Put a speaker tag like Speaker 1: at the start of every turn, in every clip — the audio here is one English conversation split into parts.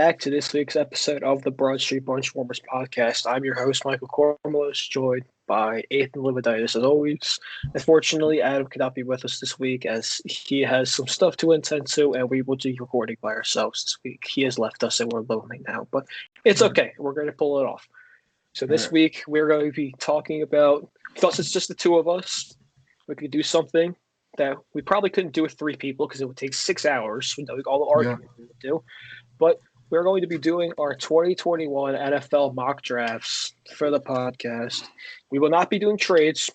Speaker 1: back to this week's episode of the Broad Street Benchwarmers podcast. I'm your host, Michael Cormos, joined by Ethan Lividitis as always. Unfortunately, Adam could not be with us this week as he has some stuff to attend to, and we will be recording by ourselves this week. He has left us and we're lonely now, but it's okay. We're going to pull it off. So this week, we're going to be talking about, because it's just the two of us, we could do something that we probably couldn't do with three people because it would take 6 hours, all the arguing we would do. But we're going to be doing our 2021 NFL mock drafts for the podcast. We will not be doing trades,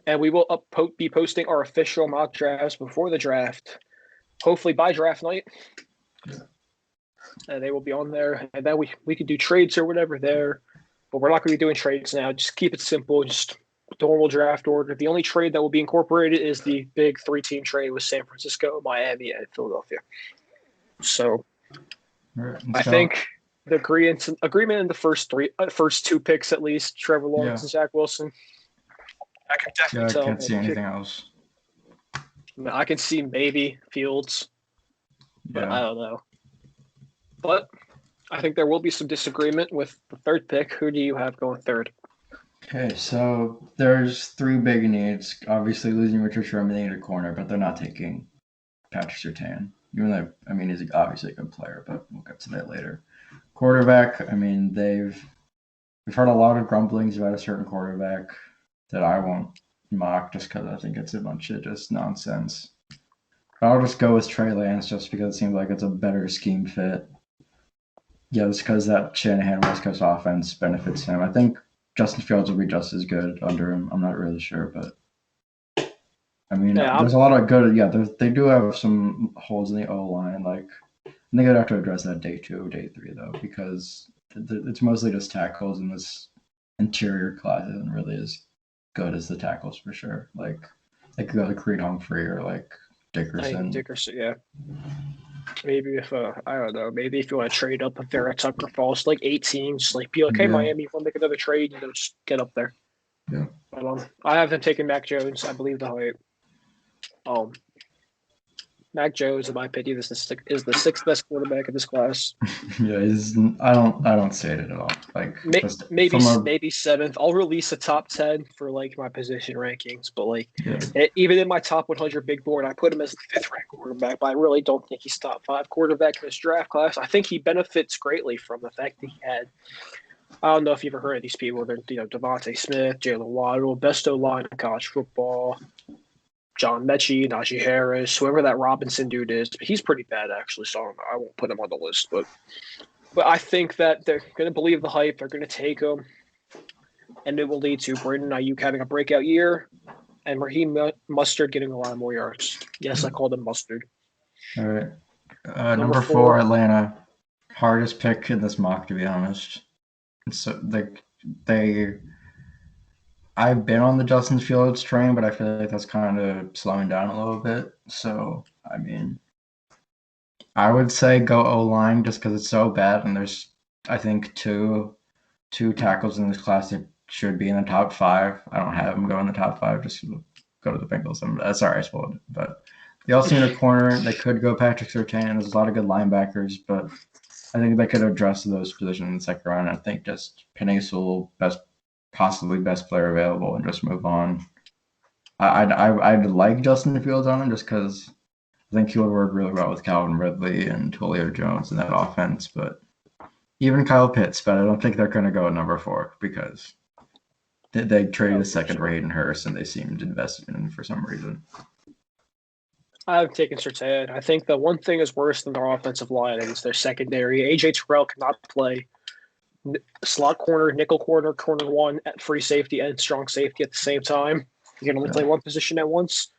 Speaker 1: and we will be posting our official mock drafts before the draft, hopefully by draft night. And they will be on there, and then we could do trades or whatever there, but we're not going to be doing trades now. Just keep it simple, just normal draft order. The only trade that will be incorporated is the big 3-team trade with San Francisco, Miami, and Philadelphia. So I think the agreement in the first two picks at least, Trevor Lawrence and Zach Wilson. I can definitely tell. I can't
Speaker 2: see anything else.
Speaker 1: I can see maybe Fields, but I don't know. But I think there will be some disagreement with the third pick. Who do you have going third?
Speaker 2: Okay, so there's three big needs. Obviously, losing Richard Sherman, they need a corner, but they're not taking Patrick Surtain. Even though, he's obviously a good player, but we'll get to that later. Quarterback, we've heard a lot of grumblings about a certain quarterback that I won't mock just because I think it's a bunch of just nonsense. But I'll just go with Trey Lance just because it seems like it's a better scheme fit. Yeah, just because that Shanahan West Coast offense benefits him. I think Justin Fields will be just as good under him. I'm not really sure, but there's a lot of good. Yeah, they do have some holes in the O-line. I think they'd have to address that day 2, day 3 though, because it's mostly just tackles, and this interior class isn't really as good as the tackles for sure. They could go to Creed Humphrey or Dickerson.
Speaker 1: Dickerson, yeah. Maybe if I don't know. Maybe if you want to trade up, if Vera Tucker falls to 18, just be like, hey, Miami, if you want to make another trade, just get up there.
Speaker 2: Yeah.
Speaker 1: But, I have them taking Mac Jones. I believe the hype. Mac Jones, in my opinion, is the sixth best quarterback in this class.
Speaker 2: Yeah, I don't say it at all.
Speaker 1: Maybe seventh. I'll release a top 10 for my position rankings, but even in my top 100 big board, I put him as the 5th ranked quarterback. But I really don't think he's top 5 quarterback in this draft class. I think he benefits greatly from the fact that he had. I don't know if you've ever heard of these people. They're Devontae Smith, Jalen Waddle, best O-line in college football. John Mechie, Najee Harris, whoever that Robinson dude is. But he's pretty bad, actually, so I won't put him on the list. But I think that they're going to believe the hype. They're going to take him, and it will lead to Brandon Ayuk having a breakout year and Raheem Mustard getting a lot more yards. Yes, I called him Mustard.
Speaker 2: All right. Number 4, Atlanta. Hardest pick in this mock, to be honest. So I've been on the Justin Fields train, but I feel like that's kind of slowing down a little bit. So, I would say go O-line just because it's so bad, and there's, I think, two tackles in this class that should be in the top 5. I don't have them go in the top 5. Just go to the Bengals. Sorry, I spoiled it. But they also need a corner. They could go Patrick Surtain. There's a lot of good linebackers, but I think they could address those positions in the second round. I think just Penei Sewell, possibly best player available, and just move on. I'd like Justin Fields on him just because I think he would work really well with Calvin Ridley and Julio Jones in that offense. But even Kyle Pitts, but I don't think they're going to go at number 4 because they traded a second for Hayden Hurst and they seemed invested in him for some reason.
Speaker 1: I've taken Surtain. I think the one thing is worse than their offensive line is their secondary. AJ Terrell cannot play slot corner, nickel corner, corner 1, at free safety and strong safety at the same time. You can only play one position at once.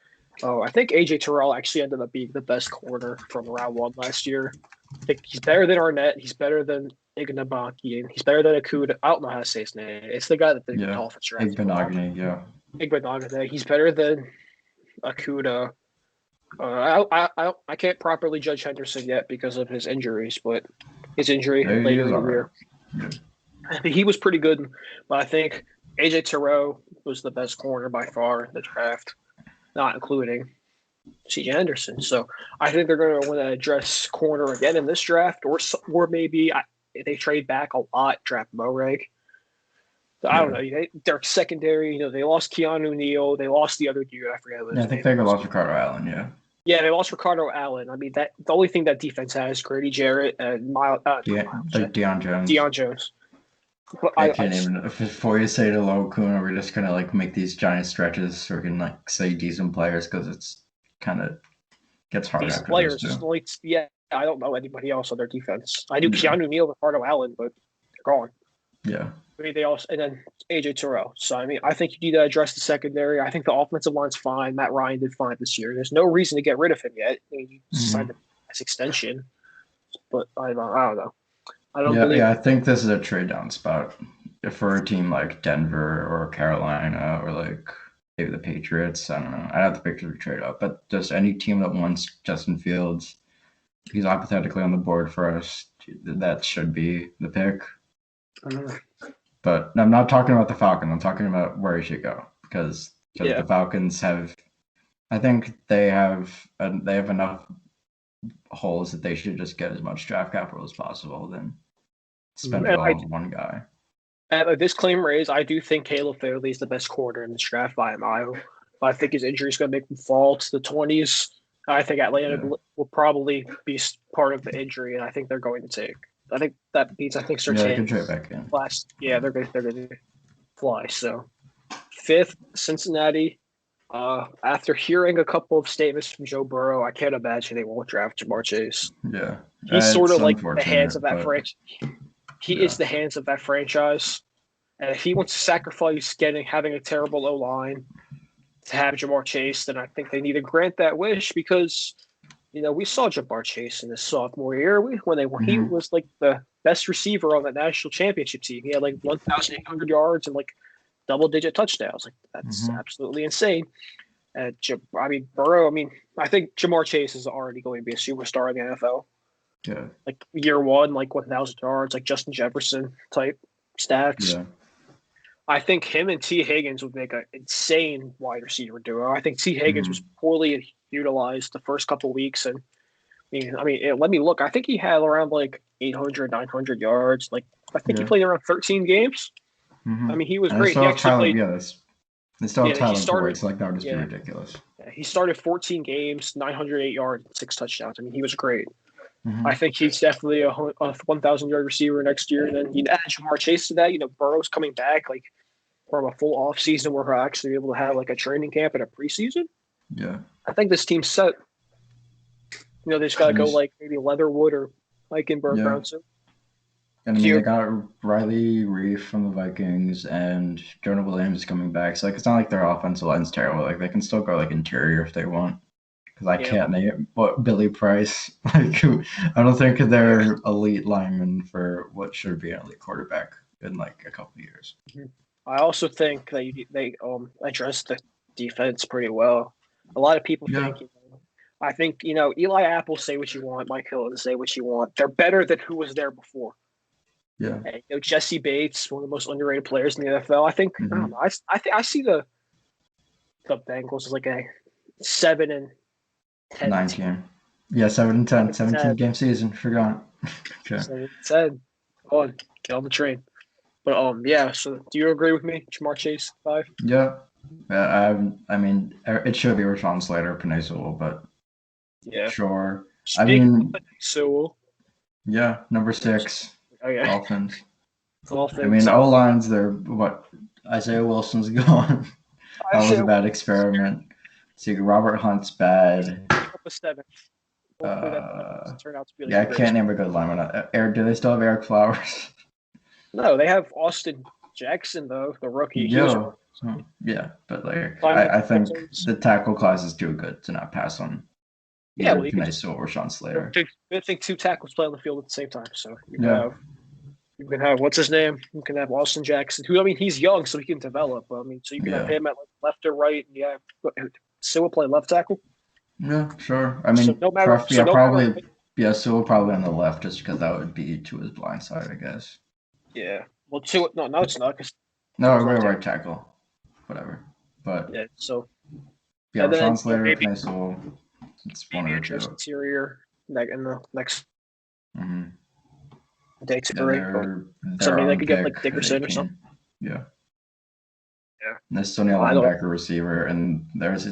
Speaker 1: I think AJ Terrell actually ended up being the best corner from round 1 last year. I think he's better than Arnett. He's better than Igbinoghene. He's better than Akuda. I don't know how to say his name. It's the guy that the Dolphins drafted. Igbinoghene. He's better than Akuda. I can't properly judge Henderson yet because of his injuries, but his injury later in the year. Yeah. He was pretty good, but I think AJ Terrell was the best corner by far in the draft, not including C.J. Henderson. So I think they're going to want to address corner again in this draft, or maybe they trade back a lot, draft Moreg. So I don't
Speaker 2: Yeah.
Speaker 1: know. They're secondary. They lost Keanu Neal. They lost the other dude. I forget what
Speaker 2: Yeah, I
Speaker 1: his
Speaker 2: think
Speaker 1: name
Speaker 2: they
Speaker 1: was.
Speaker 2: lost Ricardo Allen, yeah.
Speaker 1: Yeah, they lost Ricardo Allen. I mean, that the only thing that defense has Grady Jarrett and
Speaker 2: Like Deion Jones.
Speaker 1: Deion Jones. But
Speaker 2: I can't even before you say to Low Kuna, we're just gonna like make these giant stretches so we can like say decent players because it's kind of gets hard
Speaker 1: decent
Speaker 2: after those
Speaker 1: players.
Speaker 2: two.
Speaker 1: Yeah, I don't know anybody else on their defense. I knew
Speaker 2: Yeah.
Speaker 1: Keanu Neal, Ricardo Allen, but they're gone.
Speaker 2: Yeah.
Speaker 1: I mean, they also and then AJ Terrell. So I mean, I think you need to address the secondary. I think the offensive line's fine. Matt Ryan did fine this year. There's no reason to get rid of him yet. I mean, you signed
Speaker 2: Hmm.
Speaker 1: a nice extension, but I don't know. I don't
Speaker 2: Yeah,
Speaker 1: believe.
Speaker 2: yeah. I think this is a trade down spot for a team like Denver or Carolina or like maybe the Patriots. I don't know. I have the Patriots trade up, but just any team that wants Justin Fields, he's hypothetically on the board for us. That should be the pick. But I'm not talking about the Falcons. I'm talking about where he should go because
Speaker 1: Yeah.
Speaker 2: the Falcons have. I think they have enough holes that they should just get as much draft capital as possible, then spend it
Speaker 1: And
Speaker 2: all on one guy.
Speaker 1: a disclaimer is I do think Caleb Fairley is the best corner in this draft by a mile. I think his injury is going to make him fall to the 20s. I think Atlanta
Speaker 2: Yeah.
Speaker 1: will probably be part of the injury, and I think they're going to take. I think that means I think
Speaker 2: Yeah, they
Speaker 1: Sertan
Speaker 2: could trade back in.
Speaker 1: last. Yeah, they're going to fly. So fifth, Cincinnati. After hearing a couple of statements from Joe Burrow, I can't imagine they won't draft Jamar Chase.
Speaker 2: Yeah.
Speaker 1: He's sort
Speaker 2: It's
Speaker 1: of like the hands of
Speaker 2: unfortunate,
Speaker 1: that
Speaker 2: but
Speaker 1: franchise. He
Speaker 2: yeah.
Speaker 1: is the hands of that franchise. And if he wants to sacrifice having a terrible O line to have Jamar Chase, then I think they need to grant that wish because we saw Jamar Chase in his sophomore year he
Speaker 2: Mm-hmm.
Speaker 1: was like the best receiver on the national championship team. He had like 1,800 yards and like double-digit touchdowns. Like that's
Speaker 2: Mm-hmm.
Speaker 1: absolutely insane. And I mean Burrow. I mean I think Jamar Chase is already going to be a superstar in the NFL.
Speaker 2: Yeah.
Speaker 1: Like year one, like 1,000 yards, like Justin Jefferson type stats.
Speaker 2: Yeah.
Speaker 1: I think him and T. Higgins would make an insane wide receiver duo. I think T. Higgins
Speaker 2: Mm-hmm.
Speaker 1: was poorly utilized the first couple of weeks, and let me look. I think he had around like 800, 900 yards. Like I think he
Speaker 2: Yeah.
Speaker 1: played around 13 games. I
Speaker 2: Mm-hmm.
Speaker 1: mean, he was
Speaker 2: And they
Speaker 1: great.
Speaker 2: still
Speaker 1: He
Speaker 2: have
Speaker 1: actually
Speaker 2: Tyler.
Speaker 1: played.
Speaker 2: Yeah, they still have
Speaker 1: Yeah, he
Speaker 2: Tyler
Speaker 1: started.
Speaker 2: Boyd. So like that would just be
Speaker 1: Yeah,
Speaker 2: ridiculous.
Speaker 1: he started 14 games, 908 yards, 6 touchdowns. I mean, he was great.
Speaker 2: Mm-hmm.
Speaker 1: I think he's definitely a 1,000 yard receiver next year. And then you add Jamar Chase to that. Burrow's coming back like from a full off season where he'll actually be able to have like a training camp and a preseason.
Speaker 2: Yeah.
Speaker 1: I think this team's set. They just got to
Speaker 2: And
Speaker 1: go
Speaker 2: he's,
Speaker 1: like maybe Leatherwood or Eichenberg
Speaker 2: yeah.
Speaker 1: round two.
Speaker 2: And I mean, they got Riley Reef from the Vikings, and Jonah Williams is coming back. So like, it's not like their offensive line's terrible. Like they can still go like interior if they want. Because I
Speaker 1: Yeah,
Speaker 2: can't name what Billy Price. Like, I don't think they're elite linemen for what should be an elite quarterback in like a couple of years.
Speaker 1: I also think that they addressed the defense pretty well. A lot of people
Speaker 2: Yeah.
Speaker 1: think. I think Eli Apple, say what you want, Mike Hilton, say what you want. They're better than who was there before.
Speaker 2: Yeah.
Speaker 1: And, Jesse Bates, one of the most underrated players in the NFL. I think I don't know. I think I see the Bengals as like a 7-10
Speaker 2: 19. Yeah, 7 and 10, 17 game season. Forgot. Okay.
Speaker 1: 7-10. Go on, get on the train. But yeah. So, do you agree with me, Jamar Chase 5?
Speaker 2: Yeah. I mean, it should be Rashawn Slater, Penei Sewell, but
Speaker 1: Yeah.
Speaker 2: sure.
Speaker 1: Speaking of Sewell,
Speaker 2: Yeah, number 6,
Speaker 1: okay.
Speaker 2: Dolphins.
Speaker 1: Dolphins.
Speaker 2: I mean, O-lines, they're what? Isaiah Wilson's gone. That was a bad experiment. See, Robert Hunt's bad.
Speaker 1: A 7. Hopefully that turn out to be like
Speaker 2: Yeah, I can't name a good lineman. Do they still have Eric Flowers?
Speaker 1: No, they have Austin Jackson though, the rookie.
Speaker 2: Yeah, but like I think the tackle class is too good to not pass on.
Speaker 1: Yeah,
Speaker 2: well, Penei Sewell or Sean Slater.
Speaker 1: I think 2 tackles play on the field at the same time. So you can have what's his name? You can have Austin Jackson, who he's young, so he can develop. I mean, so you can have him at like left or right. Yeah, Sewell play left tackle.
Speaker 2: Yeah, sure. I mean,
Speaker 1: so no matter,
Speaker 2: probably. Yeah, Sewell probably on the left, just because that would be to his blind side, I guess.
Speaker 1: Yeah. Well, no, it's not.
Speaker 2: No, right tackle. Whatever. But
Speaker 1: yeah, so
Speaker 2: Yeah,
Speaker 1: And then
Speaker 2: Rashawn Slater,
Speaker 1: maybe
Speaker 2: Penei Sewell. It's one
Speaker 1: maybe
Speaker 2: of
Speaker 1: a
Speaker 2: the
Speaker 1: just
Speaker 2: two.
Speaker 1: interior in the next
Speaker 2: Mm-hmm.
Speaker 1: day
Speaker 2: Yeah,
Speaker 1: 3, but
Speaker 2: they're
Speaker 1: somebody that
Speaker 2: on
Speaker 1: could get
Speaker 2: pick
Speaker 1: like
Speaker 2: at
Speaker 1: Dickerson or something.
Speaker 2: 18. Yeah.
Speaker 1: Yeah,
Speaker 2: And they still need a
Speaker 1: I don't.
Speaker 2: linebacker receiver, and there's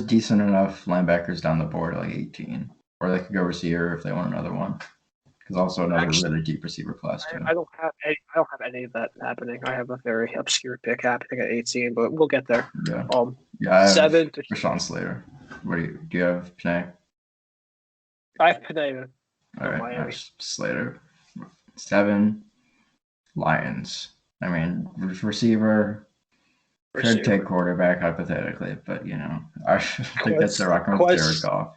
Speaker 2: decent enough linebackers down the board, like 18. Or they could go receiver if they want another one. Because also another
Speaker 1: Actually,
Speaker 2: really deep receiver class, too.
Speaker 1: I don't have any. I don't have any of that happening. I have a very obscure pick happening at 18, but we'll get there.
Speaker 2: Yeah. Yeah, I have
Speaker 1: 7.
Speaker 2: Rashawn Slater. What do you have, Panay?
Speaker 1: I have Pineda
Speaker 2: All
Speaker 1: from
Speaker 2: right, I
Speaker 1: Miami.
Speaker 2: have Slater. 7, Lions. I mean, receiver could take
Speaker 1: Receiver.
Speaker 2: quarterback hypothetically, but I think that they're rocking with Jared
Speaker 1: Quest
Speaker 2: Goff.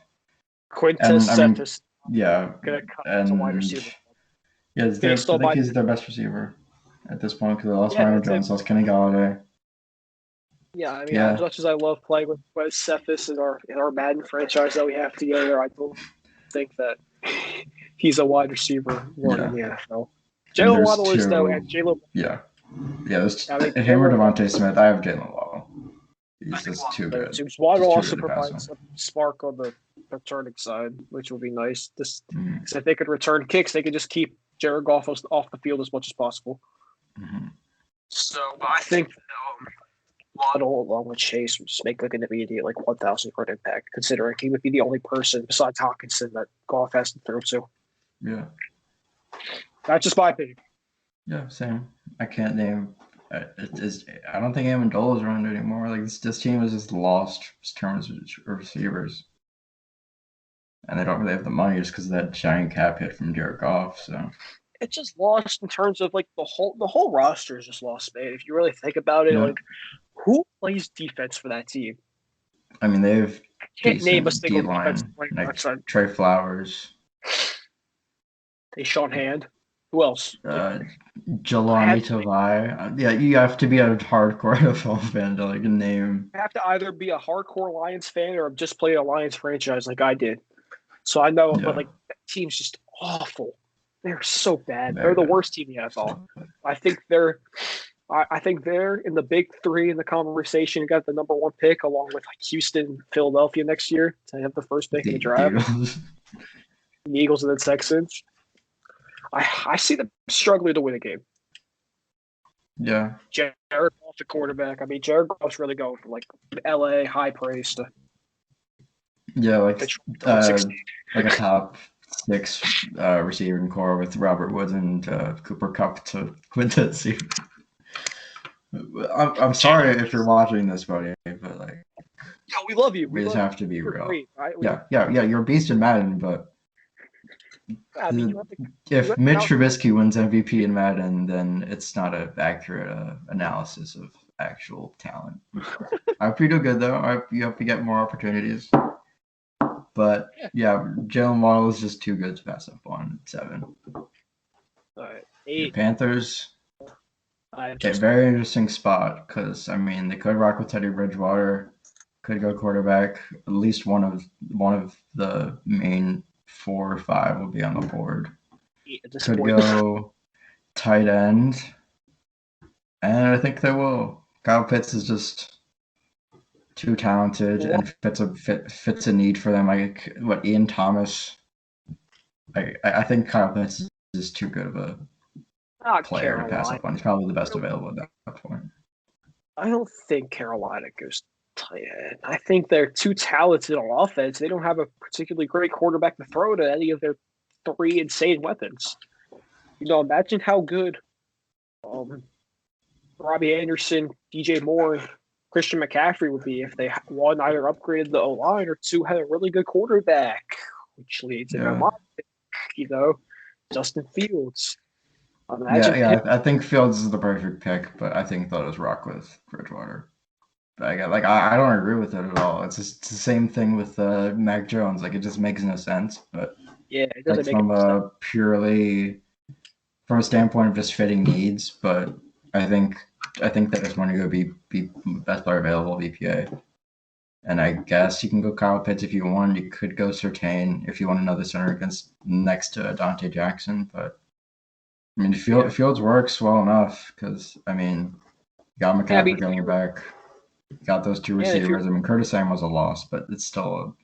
Speaker 1: Quintez
Speaker 2: And I mean,
Speaker 1: Cephas
Speaker 2: yeah,
Speaker 1: gonna come as a wide
Speaker 2: and
Speaker 1: receiver
Speaker 2: yeah,
Speaker 1: based
Speaker 2: I
Speaker 1: on
Speaker 2: think
Speaker 1: my
Speaker 2: he's their best receiver at this point because they lost
Speaker 1: yeah.
Speaker 2: Ronald
Speaker 1: That's it.
Speaker 2: Jones, lost Kenny Galladay.
Speaker 1: Yeah, I mean, as
Speaker 2: Yeah,
Speaker 1: much as I love playing with Quez Cephas in our Madden franchise that we have together, I don't think that he's a wide receiver one in
Speaker 2: yeah.
Speaker 1: the NFL.
Speaker 2: And
Speaker 1: Jalen
Speaker 2: there's
Speaker 1: Waddle is though, and
Speaker 2: two.
Speaker 1: Jalen.
Speaker 2: Yeah, yeah. There's
Speaker 1: I mean,
Speaker 2: him or
Speaker 1: Jalen.
Speaker 2: Devontae Smith. I have Jalen Waddle.
Speaker 1: I
Speaker 2: He's
Speaker 1: think
Speaker 2: just too
Speaker 1: Waddle there
Speaker 2: good.
Speaker 1: too. Waddle
Speaker 2: Just too
Speaker 1: also
Speaker 2: good to pass
Speaker 1: provides
Speaker 2: on.
Speaker 1: some spark on the returning side, which will be nice. Just
Speaker 2: Mm-hmm.
Speaker 1: because if they could return kicks, they could just keep Jared Goff off the field as much as possible.
Speaker 2: Mm-hmm.
Speaker 1: So I think Waddle along with Chase would just make like an immediate 1,000 yard impact, considering he would be the only person besides Hawkinson that Goff has to throw to.
Speaker 2: Yeah.
Speaker 1: That's just my opinion.
Speaker 2: Yeah, same. I can't name. I don't think Amendola is around anymore. Like this team is just lost in terms of receivers, and they don't really have the money just because of that giant cap hit from Jared Goff. So
Speaker 1: It's just lost in terms of the whole roster is just lost, man. If you really think about it,
Speaker 2: yeah,
Speaker 1: who plays defense for that team?
Speaker 2: I mean they have
Speaker 1: I can't name a
Speaker 2: decent D
Speaker 1: single defensive
Speaker 2: line
Speaker 1: player
Speaker 2: like
Speaker 1: outside
Speaker 2: Trey Flowers,
Speaker 1: Sean Hand. Who else? I
Speaker 2: Jelani
Speaker 1: have
Speaker 2: Tavai. Yeah, you have to be a hardcore NFL fan to name.
Speaker 1: have to either be a hardcore Lions fan or just play a Lions franchise like I did. So I know, but
Speaker 2: Yeah,
Speaker 1: that team's just awful. They're so bad. They're
Speaker 2: very
Speaker 1: the
Speaker 2: good.
Speaker 1: worst team in the NFL. I think they're in the big three in the conversation. You got the number 1 pick along with Houston, Philadelphia next year to have the first pick in the
Speaker 2: The
Speaker 1: draft.
Speaker 2: Eagles.
Speaker 1: The Eagles and the Texans. I see them struggling to win a game.
Speaker 2: Yeah,
Speaker 1: Jared Goff, the quarterback. I mean, Jared Goff's really going from LA high praise to
Speaker 2: yeah,
Speaker 1: Detroit 16.
Speaker 2: like a top 6 receiving core with Robert Woods and Cooper Kupp to win that season. I'm sorry if you're watching this, buddy, but
Speaker 1: Yeah, we love you.
Speaker 2: we just have to be
Speaker 1: You're
Speaker 2: real.
Speaker 1: great.
Speaker 2: Yeah. You're a beast in Madden, but
Speaker 1: I mean, you
Speaker 2: if
Speaker 1: have
Speaker 2: Mitch
Speaker 1: to
Speaker 2: Trubisky wins MVP in Madden, then it's not an accurate analysis of actual talent. I hope you do good though. You hope you get more opportunities. But yeah, Jalen Waddle is just too good to pass up on 7.
Speaker 1: All right,
Speaker 2: The
Speaker 1: 8.
Speaker 2: Panthers,
Speaker 1: I
Speaker 2: a
Speaker 1: just
Speaker 2: very interesting spot because I mean they could rock with Teddy Bridgewater, could go quarterback. At least one of the main 4 or 5 will be on the board.
Speaker 1: 8 at this
Speaker 2: Could
Speaker 1: point.
Speaker 2: go tight end, and I think they will. Kyle Pitts is just too talented and fits a need for them. Like what Ian Thomas. I think Kyle Pitts is too good of a
Speaker 1: Not
Speaker 2: player to pass
Speaker 1: Carolina.
Speaker 2: up on. He's probably the best available at that point.
Speaker 1: I don't think Carolina goes tight end. I think they're too talented on offense. They don't have a particularly great quarterback to throw to any of their 3 insane weapons. Imagine how good Robbie Anderson, DJ Moore, and Christian McCaffrey would be if they, one, either upgraded the O-line or 2, had a really good quarterback, which leads in my Justin Fields. Imagine him.
Speaker 2: I think Fields is the perfect pick, but I think they'll just rock with Bridgewater. But I don't agree with it at all. It's just the same thing with Mac Jones. It just makes no sense. But
Speaker 1: Yeah, it doesn't make
Speaker 2: from
Speaker 1: any sense.
Speaker 2: from a standpoint of just fitting needs, but I think they just want to go be best player available BPA. And I guess you can go Kyle Pitts if you want. You could go Surtain if you want another center against next to Dante Jackson. But I mean, Fields works well enough because I mean, you got McCaffrey coming back. Got those two
Speaker 1: And if you
Speaker 2: receivers. I mean, Curtis Samuel was a loss, but it's still.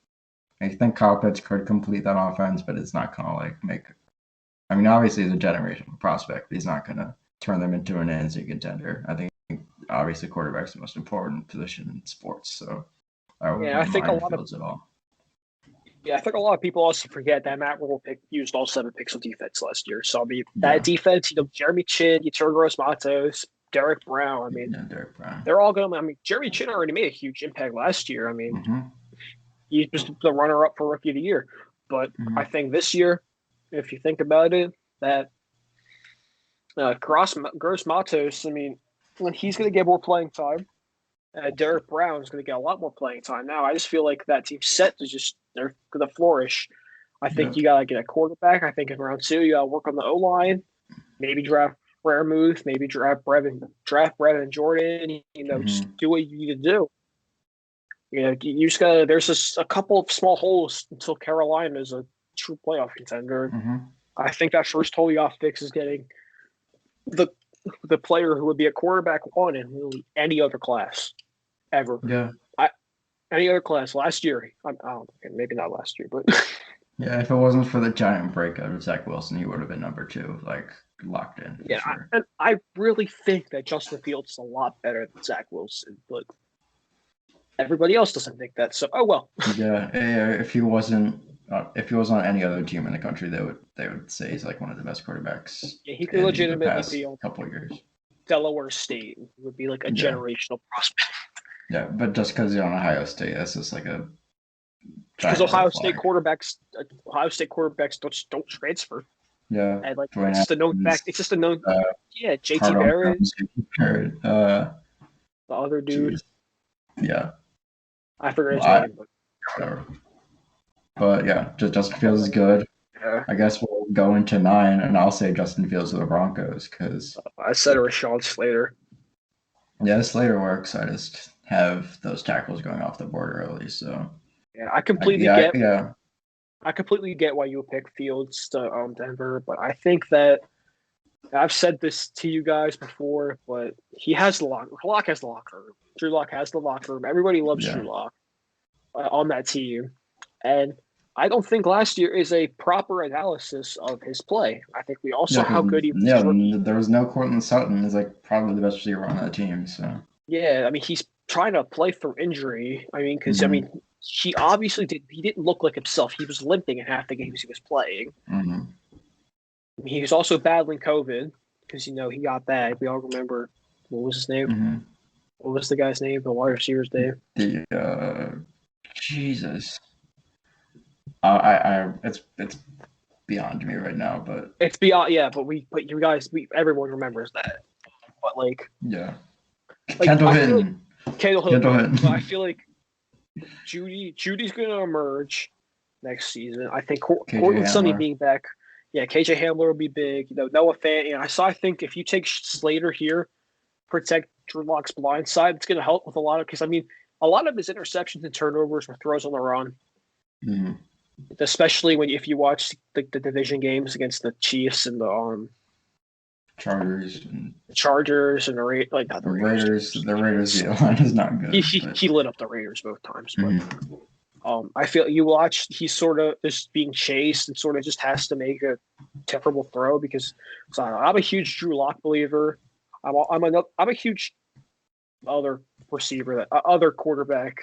Speaker 2: I think Kyle Pitts could complete that offense, but it's not gonna like make. I mean, obviously he's a generational prospect, but he's not gonna turn them into an NC contender. I think obviously quarterback's the most important position in sports, so I
Speaker 1: yeah, I
Speaker 2: wouldn't
Speaker 1: think a
Speaker 2: mind
Speaker 1: lot of
Speaker 2: Fields at all.
Speaker 1: yeah, I think a lot of people also forget that Matt Rule used all 7 picks of defense last year. So I mean, that
Speaker 2: Yeah,
Speaker 1: defense, Jeremy Chin, Yeturgos Matos, Derek Brown. I mean,
Speaker 2: yeah, Derek Brown.
Speaker 1: they're all going to. I mean, Jeremy Chin already made a huge impact last year. I mean,
Speaker 2: Mm-hmm.
Speaker 1: he was the runner-up for Rookie of the Year. But I
Speaker 2: Mm-hmm.
Speaker 1: think this year, if you think about it, that Gross Matos, I mean, when he's going to get more playing time, Derek Brown is going to get a lot more playing time. Now, I just feel like that team's set to just they're going to flourish. I think
Speaker 2: Yeah.
Speaker 1: you got to get a quarterback. I think in round 2, you got to work on the O line. Maybe draft Muth. Maybe draft Brevin Jordan. Just
Speaker 2: Mm-hmm.
Speaker 1: do what you need to do. You just got. There's just a couple of small holes until Carolina is a true playoff contender.
Speaker 2: Mm-hmm.
Speaker 1: I think that first hole you got to fix is getting the the player who would be a quarterback one in really any other class ever.
Speaker 2: Yeah.
Speaker 1: Any other class last year. Maybe not last year, but
Speaker 2: Yeah, if it wasn't for the giant breakout of Zach Wilson, he would have been number 2, like locked in for
Speaker 1: yeah,
Speaker 2: sure.
Speaker 1: I really think that Justin Fields is a lot better than Zach Wilson, but everybody else doesn't think that. So, oh well.
Speaker 2: Yeah, if he wasn't on any other team in the country, they would say he's like one of the best quarterbacks
Speaker 1: Yeah, he could
Speaker 2: in the
Speaker 1: legitimately be
Speaker 2: past
Speaker 1: on
Speaker 2: couple of years.
Speaker 1: Delaware State. He would be like a
Speaker 2: Yeah,
Speaker 1: generational prospect.
Speaker 2: yeah, but just because he's on Ohio State, that's just like a
Speaker 1: Because
Speaker 2: giant red
Speaker 1: Ohio State
Speaker 2: flag.
Speaker 1: quarterbacks don't transfer.
Speaker 2: Yeah,
Speaker 1: And like
Speaker 2: Dwayne
Speaker 1: it's just a known
Speaker 2: Haskins,
Speaker 1: fact. It's just a known. Yeah, JT
Speaker 2: Cardone
Speaker 1: Barrett,
Speaker 2: Jones, Barrett,
Speaker 1: the other dude.
Speaker 2: jeez, yeah,
Speaker 1: I forget his
Speaker 2: well,
Speaker 1: name, but
Speaker 2: whatever. But yeah, Justin Fields is good.
Speaker 1: yeah.
Speaker 2: I guess we'll go into 9, and I'll say Justin Fields of the Broncos because
Speaker 1: I said Rashawn Slater.
Speaker 2: yeah, this later works. I just have those tackles going off the board early, so
Speaker 1: Yeah, I completely get.
Speaker 2: yeah.
Speaker 1: I completely get why you would pick Fields to Denver, but I think that I've said this to you guys before, but he has the locker. Lock has the locker room. Drew Lock has the locker room. Everybody loves
Speaker 2: Yeah.
Speaker 1: Drew Lock on that team, and I don't think last year is a proper analysis of his play. I think we all saw
Speaker 2: Yeah,
Speaker 1: how
Speaker 2: because
Speaker 1: good he was as rookie.
Speaker 2: there was no Cortland Sutton. He's like probably the best receiver on that team. So
Speaker 1: Yeah, I mean he's trying to play through injury. I mean, because he obviously did. He didn't look like himself. He was limping in half the games he was playing.
Speaker 2: mm-hmm.
Speaker 1: He was also battling COVID because he got that. We all remember what was his name?
Speaker 2: Mm-hmm.
Speaker 1: What was the guy's name? The wide receiver's name?
Speaker 2: Jesus, it's beyond me right now, but
Speaker 1: It's beyond. Yeah, but you guys, everyone remembers that. But
Speaker 2: yeah,
Speaker 1: Kendall
Speaker 2: Hinton.
Speaker 1: Kendall Hilton. But I feel like Judy's going to emerge next season. I think Cortland Sutton being back. Yeah, KJ Hamler will be big. Noah Fant. I think if you take Slater here, protect Drew Lock's blind side, it's going to help with a lot of because a lot of his interceptions and turnovers were throws on the run.
Speaker 2: Mm-hmm.
Speaker 1: Especially if you watch the division games against the Chiefs and the
Speaker 2: Chargers and
Speaker 1: the Raiders.
Speaker 2: The Raiders line is not good.
Speaker 1: He lit up the Raiders both times, but I feel you watch he's sort of just being chased and sort of just has to make a terrible throw because I'm a huge Drew Lock believer. I'm a huge other receiver other quarterback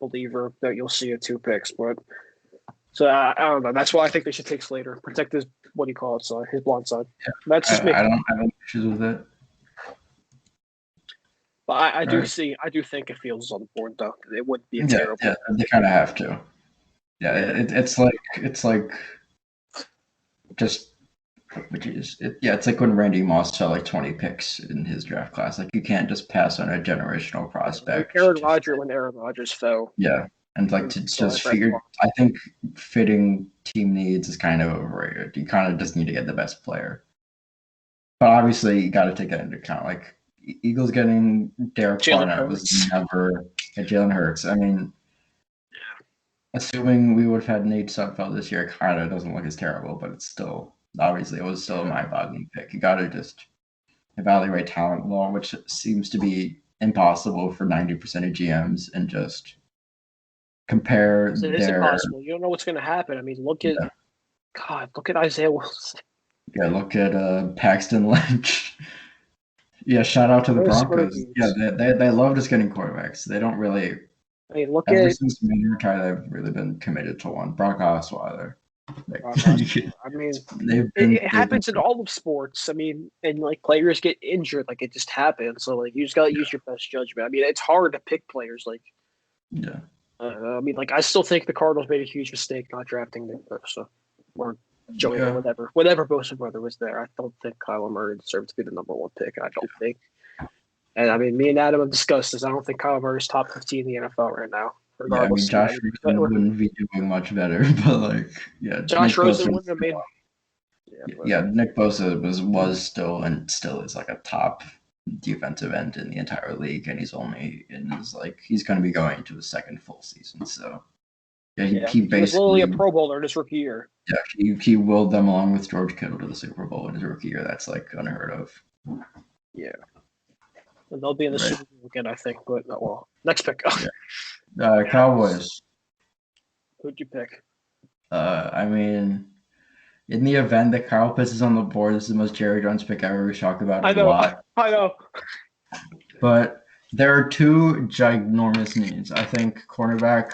Speaker 1: believer that you'll see at 2 picks, but. So I don't know. That's why I think they should take Slater, protect his his blonde side.
Speaker 2: Yeah.
Speaker 1: That's just me.
Speaker 2: I don't have any issues with it.
Speaker 1: But I do think if Fields is on the board though, it wouldn't be a terrible.
Speaker 2: Yeah, they kind of have to. Yeah, it's like just. It's like when Randy Moss had like 20 picks in his draft class. Like you can't just pass on a generational prospect.
Speaker 1: Aaron Rodgers fell.
Speaker 2: Yeah. And to just figure, I think fitting team needs is kind of overrated. You kind of just need to get the best player. But obviously, you got to take that into account. Like Eagles getting Derek Barnett was never Jalen Hurts. I mean, assuming we would have had Nate Sudfeld this year, kind of doesn't look as terrible, but it's still obviously it was still a mind-boggling pick. You got to just evaluate talent more, which seems to be impossible for 90% of GMs and just compare
Speaker 1: It is
Speaker 2: their
Speaker 1: impossible. You don't know what's going to happen. I mean, look at
Speaker 2: yeah,
Speaker 1: God. Look at Isaiah Wilson.
Speaker 2: yeah look at Paxton Lynch. Yeah, shout out to the
Speaker 1: Those
Speaker 2: Broncos. Yeah,
Speaker 1: rookies.
Speaker 2: they love just getting quarterbacks. They don't really
Speaker 1: I mean, look
Speaker 2: ever
Speaker 1: at
Speaker 2: since Manning retired, they've really been committed to one. Brock Osweiler. Like
Speaker 1: Brock Osweiler. I mean, it
Speaker 2: they've been
Speaker 1: happens in all of sports. I mean, and like players get injured, like it just happens. So like you just gotta use your best judgment. I mean, it's hard to pick players. Like,
Speaker 2: yeah.
Speaker 1: I mean, like I still think the Cardinals made a huge mistake not drafting Nick Bosa or Joey or
Speaker 2: Yeah.
Speaker 1: whatever Bosa brother was there. I don't think Kyler Murray deserved to be the number one pick. I don't think. And I mean, me and Adam have discussed this. I don't think Kyler Murray is top 15 in the NFL right now,
Speaker 2: Yeah, I mean
Speaker 1: regardless.
Speaker 2: Josh Rosen wouldn't be doing much better, but like yeah, Nick
Speaker 1: Josh Rosen
Speaker 2: Bosa
Speaker 1: wouldn't have made. Yeah, but
Speaker 2: yeah, Nick Bosa was still and still is like a top defensive end in the entire league, and he's only in his like he's going to be going into his second full season. So yeah,
Speaker 1: he was literally a Pro Bowler in his rookie year.
Speaker 2: yeah he willed them along with George Kittle to the Super Bowl in his rookie year. That's like unheard of.
Speaker 1: Yeah, and they'll be in the Super Bowl again, I think. But well, next pick.
Speaker 2: Cowboys.
Speaker 1: Who'd you pick?
Speaker 2: I mean, in the event that Kyle Pitts is on the board, this is the most Jerry Jones pick I ever talked about a lot.
Speaker 1: I know.
Speaker 2: But there are two ginormous needs. I think cornerback,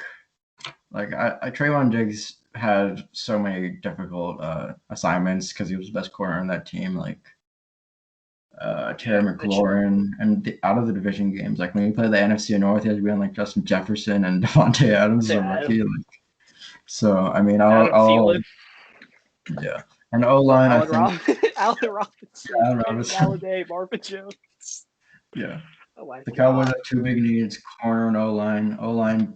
Speaker 2: like Trayvon Diggs had so many difficult assignments because he was the best corner on that team. Like Terry McLaurin, and out of the division games, like when you play the NFC North, he had to be on like Justin Jefferson and Devontae Adams as a rookie. Like, so I mean, I'll yeah. And O line, I think
Speaker 1: Allen Robinson, Galladay, Marvin Jones.
Speaker 2: Yeah. Oh the Cowboys have two big needs: corner and O line. O line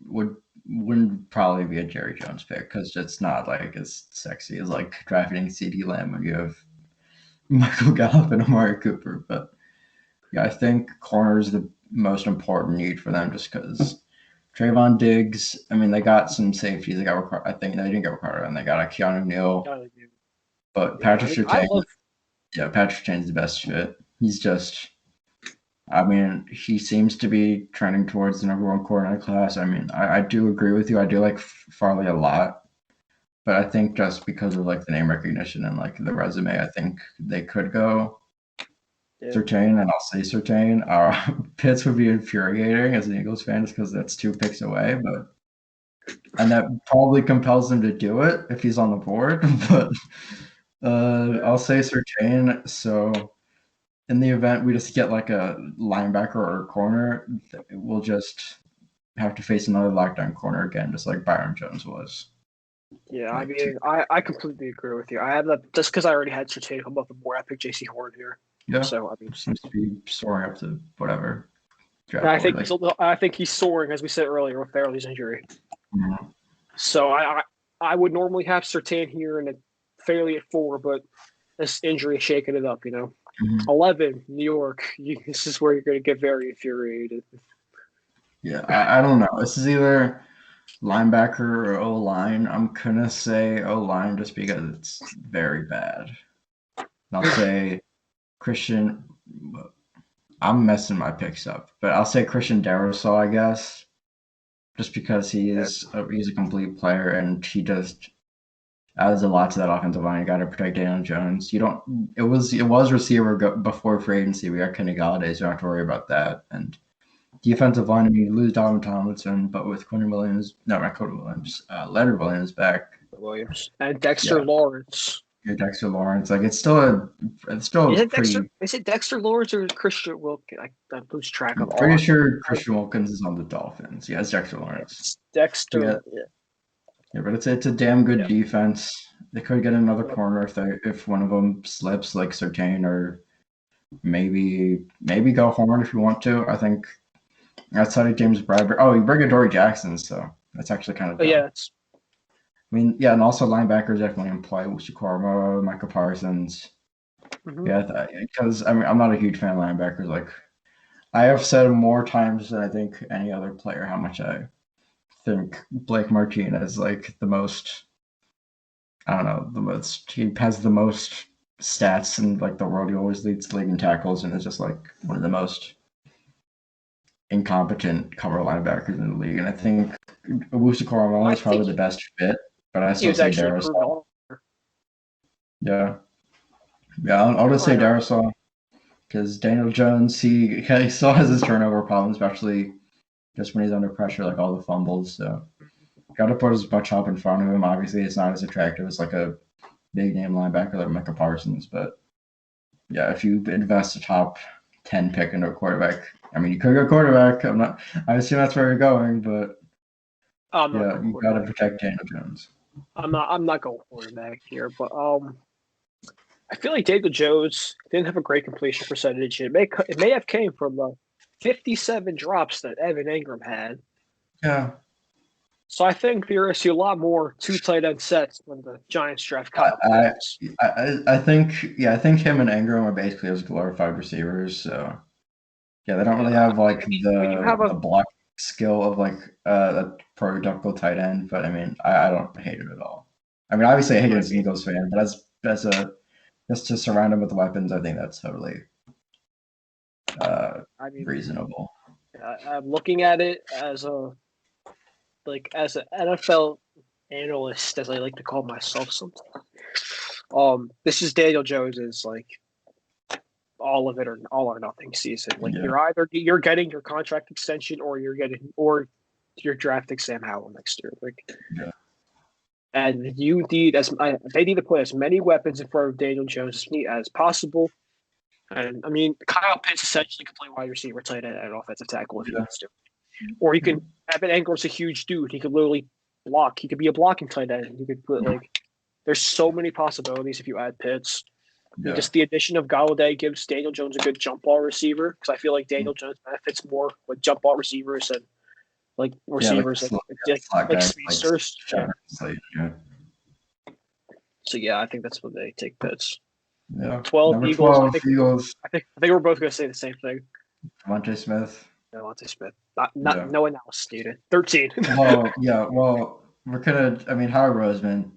Speaker 2: wouldn't probably be a Jerry Jones pick because it's not like as sexy as like drafting CeeDee Lamb when you have Michael Gallup and Amari Cooper. But yeah, I think corner is the most important need for them just because Trayvon Diggs. I mean, they got some safeties. They got I think they didn't get Ricardo, and they got a Keanu Neal. But Patrick Surtain, Patrick Surtain's the best fit. He's just, I mean, he seems to be trending towards the number one corner in the class. I mean, I do agree with you. I do like Farley a lot, but I think just because of like the name recognition and like the resume, I think they could go Surtain, and I'll say Surtain. Pitts would be infuriating as an Eagles fan just because that's 2 picks away, and that probably compels them to do it if he's on the board, but. I'll say Surtain. So, in the event we just get like a linebacker or a corner, we'll just have to face another lockdown corner again, just like Byron Jones was.
Speaker 1: Yeah, I mean, I completely agree with you. I have that just because I already had Surtain come off the board. I picked J.C. Horn here.
Speaker 2: Yeah.
Speaker 1: So I mean,
Speaker 2: seems to be soaring up to whatever.
Speaker 1: I think he's soaring, as we said earlier, with Farley's injury.
Speaker 2: Mm-hmm.
Speaker 1: So I would normally have Surtain here and Fairly at 4, but this injury is shaking it up, you know.
Speaker 2: Mm-hmm.
Speaker 1: 11, New York. This is where you're going to get very infuriated.
Speaker 2: Yeah, I don't know. This is either linebacker or O-line. I'm going to say O-line just because it's very bad. And I'll say Christian. I'm messing my picks up, but I'll say Christian Darrisaw, I guess, just because he's a complete player and he just adds a lot to that offensive line. You got to protect Daniel Jones. It was receiver before free agency. We got Kenny Galladay, so you don't have to worry about that. And defensive line, I mean, you lose Dalvin Tomlinson, but with Leonard Williams back.
Speaker 1: Williams and Dexter Lawrence.
Speaker 2: Yeah, Dexter Lawrence. Like it's still
Speaker 1: is it Dexter Lawrence or Christian Wilkins? I lose track of all.
Speaker 2: Pretty sure Christian Wilkins is on the Dolphins. Yeah, it's Dexter Lawrence.
Speaker 1: It's Dexter.
Speaker 2: Yeah, but it's a damn good defense. They could get another corner if one of them slips, like Surtain, or maybe go Horn if you want to. I think outside of James Bradbury, you bring Adoree Jackson, so that's actually kind of dumb.
Speaker 1: Yeah.
Speaker 2: I mean, yeah, and also linebackers definitely in play with Shakurma, Micah Parsons. Mm-hmm. Yeah, because I mean, I'm not a huge fan of linebackers. Like, I have said more times than I think any other player how much I think Blake Martinez like the most. I don't know, the most. He has the most stats in like the world. He always leads the league in tackles, and is just like one of the most incompetent cover linebackers in the league, and I think Owusu-Koramoah
Speaker 1: I
Speaker 2: is probably
Speaker 1: think
Speaker 2: the best fit, but I
Speaker 1: he
Speaker 2: still
Speaker 1: was
Speaker 2: say
Speaker 1: actually improved
Speaker 2: Darisaw.
Speaker 1: all.
Speaker 2: Yeah, yeah, I'll just say
Speaker 1: I don't
Speaker 2: Darisaw because Daniel Jones, he still has his turnover problem, especially just when he's under pressure, like all the fumbles. So got to put as much help in front of him. Obviously, it's not as attractive as like a big name linebacker like Micah Parsons, but yeah, if you invest a top 10 pick into a quarterback, I mean, you could go quarterback. I assume that's where you're going, but
Speaker 1: I'm not
Speaker 2: yeah,
Speaker 1: going
Speaker 2: you got to
Speaker 1: quarterback.
Speaker 2: protect Daniel Jones.
Speaker 1: I'm not going quarterback here, but I feel like Daniel Jones didn't have a great completion percentage. It may have came from the 57 drops that Evan Ingram had.
Speaker 2: Yeah,
Speaker 1: So I think you're going to see a lot more two tight end sets when the Giants draft
Speaker 2: I,
Speaker 1: Kyle
Speaker 2: I,
Speaker 1: Pitts.
Speaker 2: I think him and Ingram are basically as glorified receivers. So yeah, they don't
Speaker 1: Yeah,
Speaker 2: really have like
Speaker 1: I mean, when you have
Speaker 2: the block skill of like a prototypical tight end, but I mean, I don't hate it at all. I mean, obviously, I hate it
Speaker 1: I
Speaker 2: as an
Speaker 1: mean,
Speaker 2: Eagles fan, but as a just to surround him with weapons, I think that's totally uh,
Speaker 1: I mean,
Speaker 2: reasonable.
Speaker 1: I'm looking at it as as an NFL analyst, as I like to call myself sometimes. This is Daniel Jones's like all of it or all or nothing season. Like
Speaker 2: Yeah,
Speaker 1: you're getting your contract extension or you're drafting Sam Howell next year. Like,
Speaker 2: yeah,
Speaker 1: and they need to put as many weapons in front of Daniel Jones as possible. And I mean, Kyle Pitts essentially can play wide receiver, tight end, and offensive tackle if he
Speaker 2: yeah,
Speaker 1: needs to. Or you can Evan Ingram's a huge dude. He could literally block. He could be a blocking tight end. You could put like there's so many possibilities if you add Pitts. And
Speaker 2: yeah,
Speaker 1: just the addition of Galladay gives Daniel Jones a good jump ball receiver because I feel like Daniel Jones benefits more with jump ball receivers and like
Speaker 2: yeah. Like
Speaker 1: receivers
Speaker 2: slot
Speaker 1: like
Speaker 2: guys, like
Speaker 1: speedsters. Yeah.
Speaker 2: Shepard, Slade. Yeah,
Speaker 1: So yeah, I think that's what they take Pitts.
Speaker 2: yeah.
Speaker 1: 12
Speaker 2: Number
Speaker 1: Eagles.
Speaker 2: 12, Eagles,
Speaker 1: I think we're both gonna say the same thing.
Speaker 2: Devontae Smith.
Speaker 1: Devontae Smith. Not
Speaker 2: Yeah.
Speaker 1: no analysis needed. 13.
Speaker 2: Well, yeah. Well, we're gonna. I mean, Howard Roseman.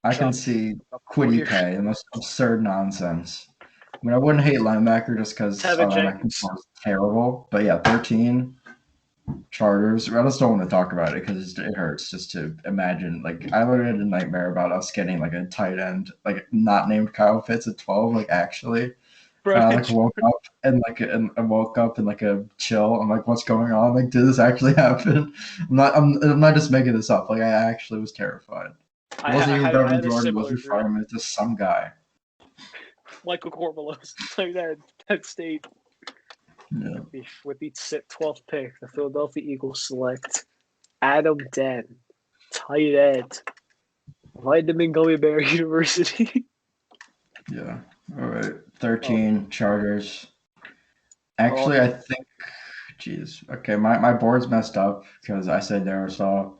Speaker 2: I can
Speaker 1: Jump
Speaker 2: see
Speaker 1: up
Speaker 2: Quiddy
Speaker 1: here.
Speaker 2: Pay, the most absurd nonsense. I mean, I wouldn't hate linebacker just because our
Speaker 1: Tevin
Speaker 2: linebacker
Speaker 1: Jenkins.
Speaker 2: was terrible. But yeah, 13 Chargers. I just don't want to talk about it because it hurts just to imagine. Like, I literally had a nightmare about us getting like a tight end, like not named Kyle Pitts at 12. Like, actually, and I like woke up and I woke up in like a chill. I'm like, what's going on? Like, did this actually happen? I'm not just making this up. Like, I actually was terrified. It wasn't even
Speaker 1: I
Speaker 2: Brevin
Speaker 1: had a
Speaker 2: Jordan,
Speaker 1: similar
Speaker 2: wasn't
Speaker 1: dream.
Speaker 2: fireman, just some guy.
Speaker 1: Michael Corbelos, like that Penn State.
Speaker 2: Yeah.
Speaker 1: With the 12th pick, the Philadelphia Eagles select Adam Den, tight end, Vitamin Gummy Bear University.
Speaker 2: Yeah. All right. 13 Chargers.
Speaker 1: Oh,
Speaker 2: Actually, I think, geez. Okay, my board's messed up because I said Darisaw,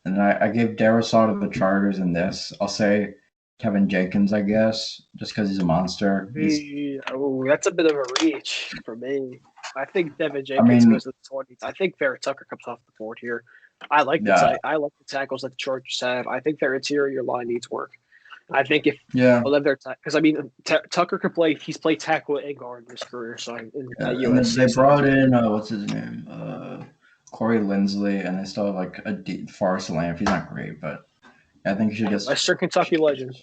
Speaker 2: and I gave Darisaw to the Chargers in this. I'll say Kevin Jenkins, I guess, just because he's a monster.
Speaker 1: that's a bit of a reach for me. I think Devin
Speaker 2: I
Speaker 1: Jenkins
Speaker 2: mean,
Speaker 1: goes to the 20s. I think Barrett Tucker comes off the board here. I like
Speaker 2: yeah,
Speaker 1: I like the tackles that the Chargers have. I think their interior line needs work. I think if
Speaker 2: yeah.
Speaker 1: I love their because I mean Tucker could play. He's played tackle and guard in his career, so at
Speaker 2: And then
Speaker 1: USC.
Speaker 2: they
Speaker 1: So
Speaker 2: brought in what's his name, Corey Lindsley, and they still have like a Forrest Lamp. He's not great, but I think you should just
Speaker 1: Western Kentucky legend.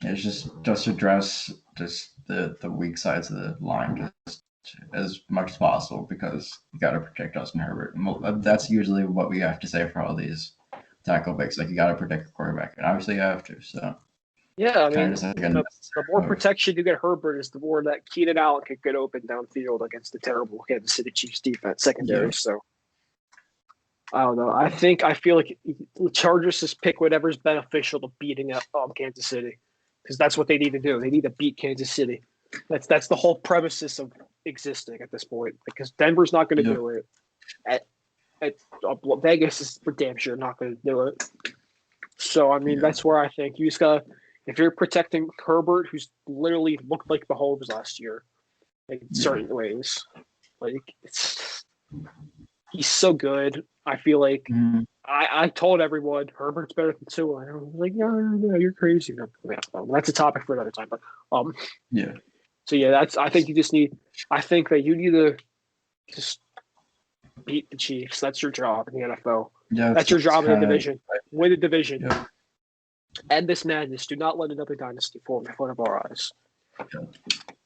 Speaker 2: it's just address just the weak sides of the line just as much as possible because you got to protect Justin Herbert. That's usually what we have to say for all these tackle picks. Like you got to protect the quarterback, and obviously you have to. So
Speaker 1: Yeah, I
Speaker 2: kind
Speaker 1: mean
Speaker 2: of just like a
Speaker 1: the more
Speaker 2: move.
Speaker 1: protection you get Herbert is the more that Keenan Allen could get open downfield against the terrible Kansas City Chiefs defense secondary.
Speaker 2: Yeah,
Speaker 1: So I don't know. I feel like the Chargers just pick whatever's beneficial to beating up Kansas City because that's what they need to do. They need to beat Kansas City. That's the whole premises of existing at this point because Denver's not going to
Speaker 2: yeah,
Speaker 1: do it. Vegas is for damn sure not going to do it. So I mean
Speaker 2: yeah,
Speaker 1: that's where I think you just got if you're protecting Herbert, who's literally looked like Mahomes last year in
Speaker 2: yeah.
Speaker 1: certain ways, like he's so good. I feel like
Speaker 2: Mm,
Speaker 1: I told everyone Herbert's better than Tua. And I was like, no, you're crazy. No, that's a topic for another time. But
Speaker 2: yeah,
Speaker 1: so yeah, that's. I think you just need. I think that you need to just beat the Chiefs. That's your job in the NFL.
Speaker 2: Yeah,
Speaker 1: That's your job in the
Speaker 2: kinda,
Speaker 1: division. Win the division.
Speaker 2: yeah,
Speaker 1: End this madness. Do not let another dynasty form in front of our eyes.
Speaker 2: yeah,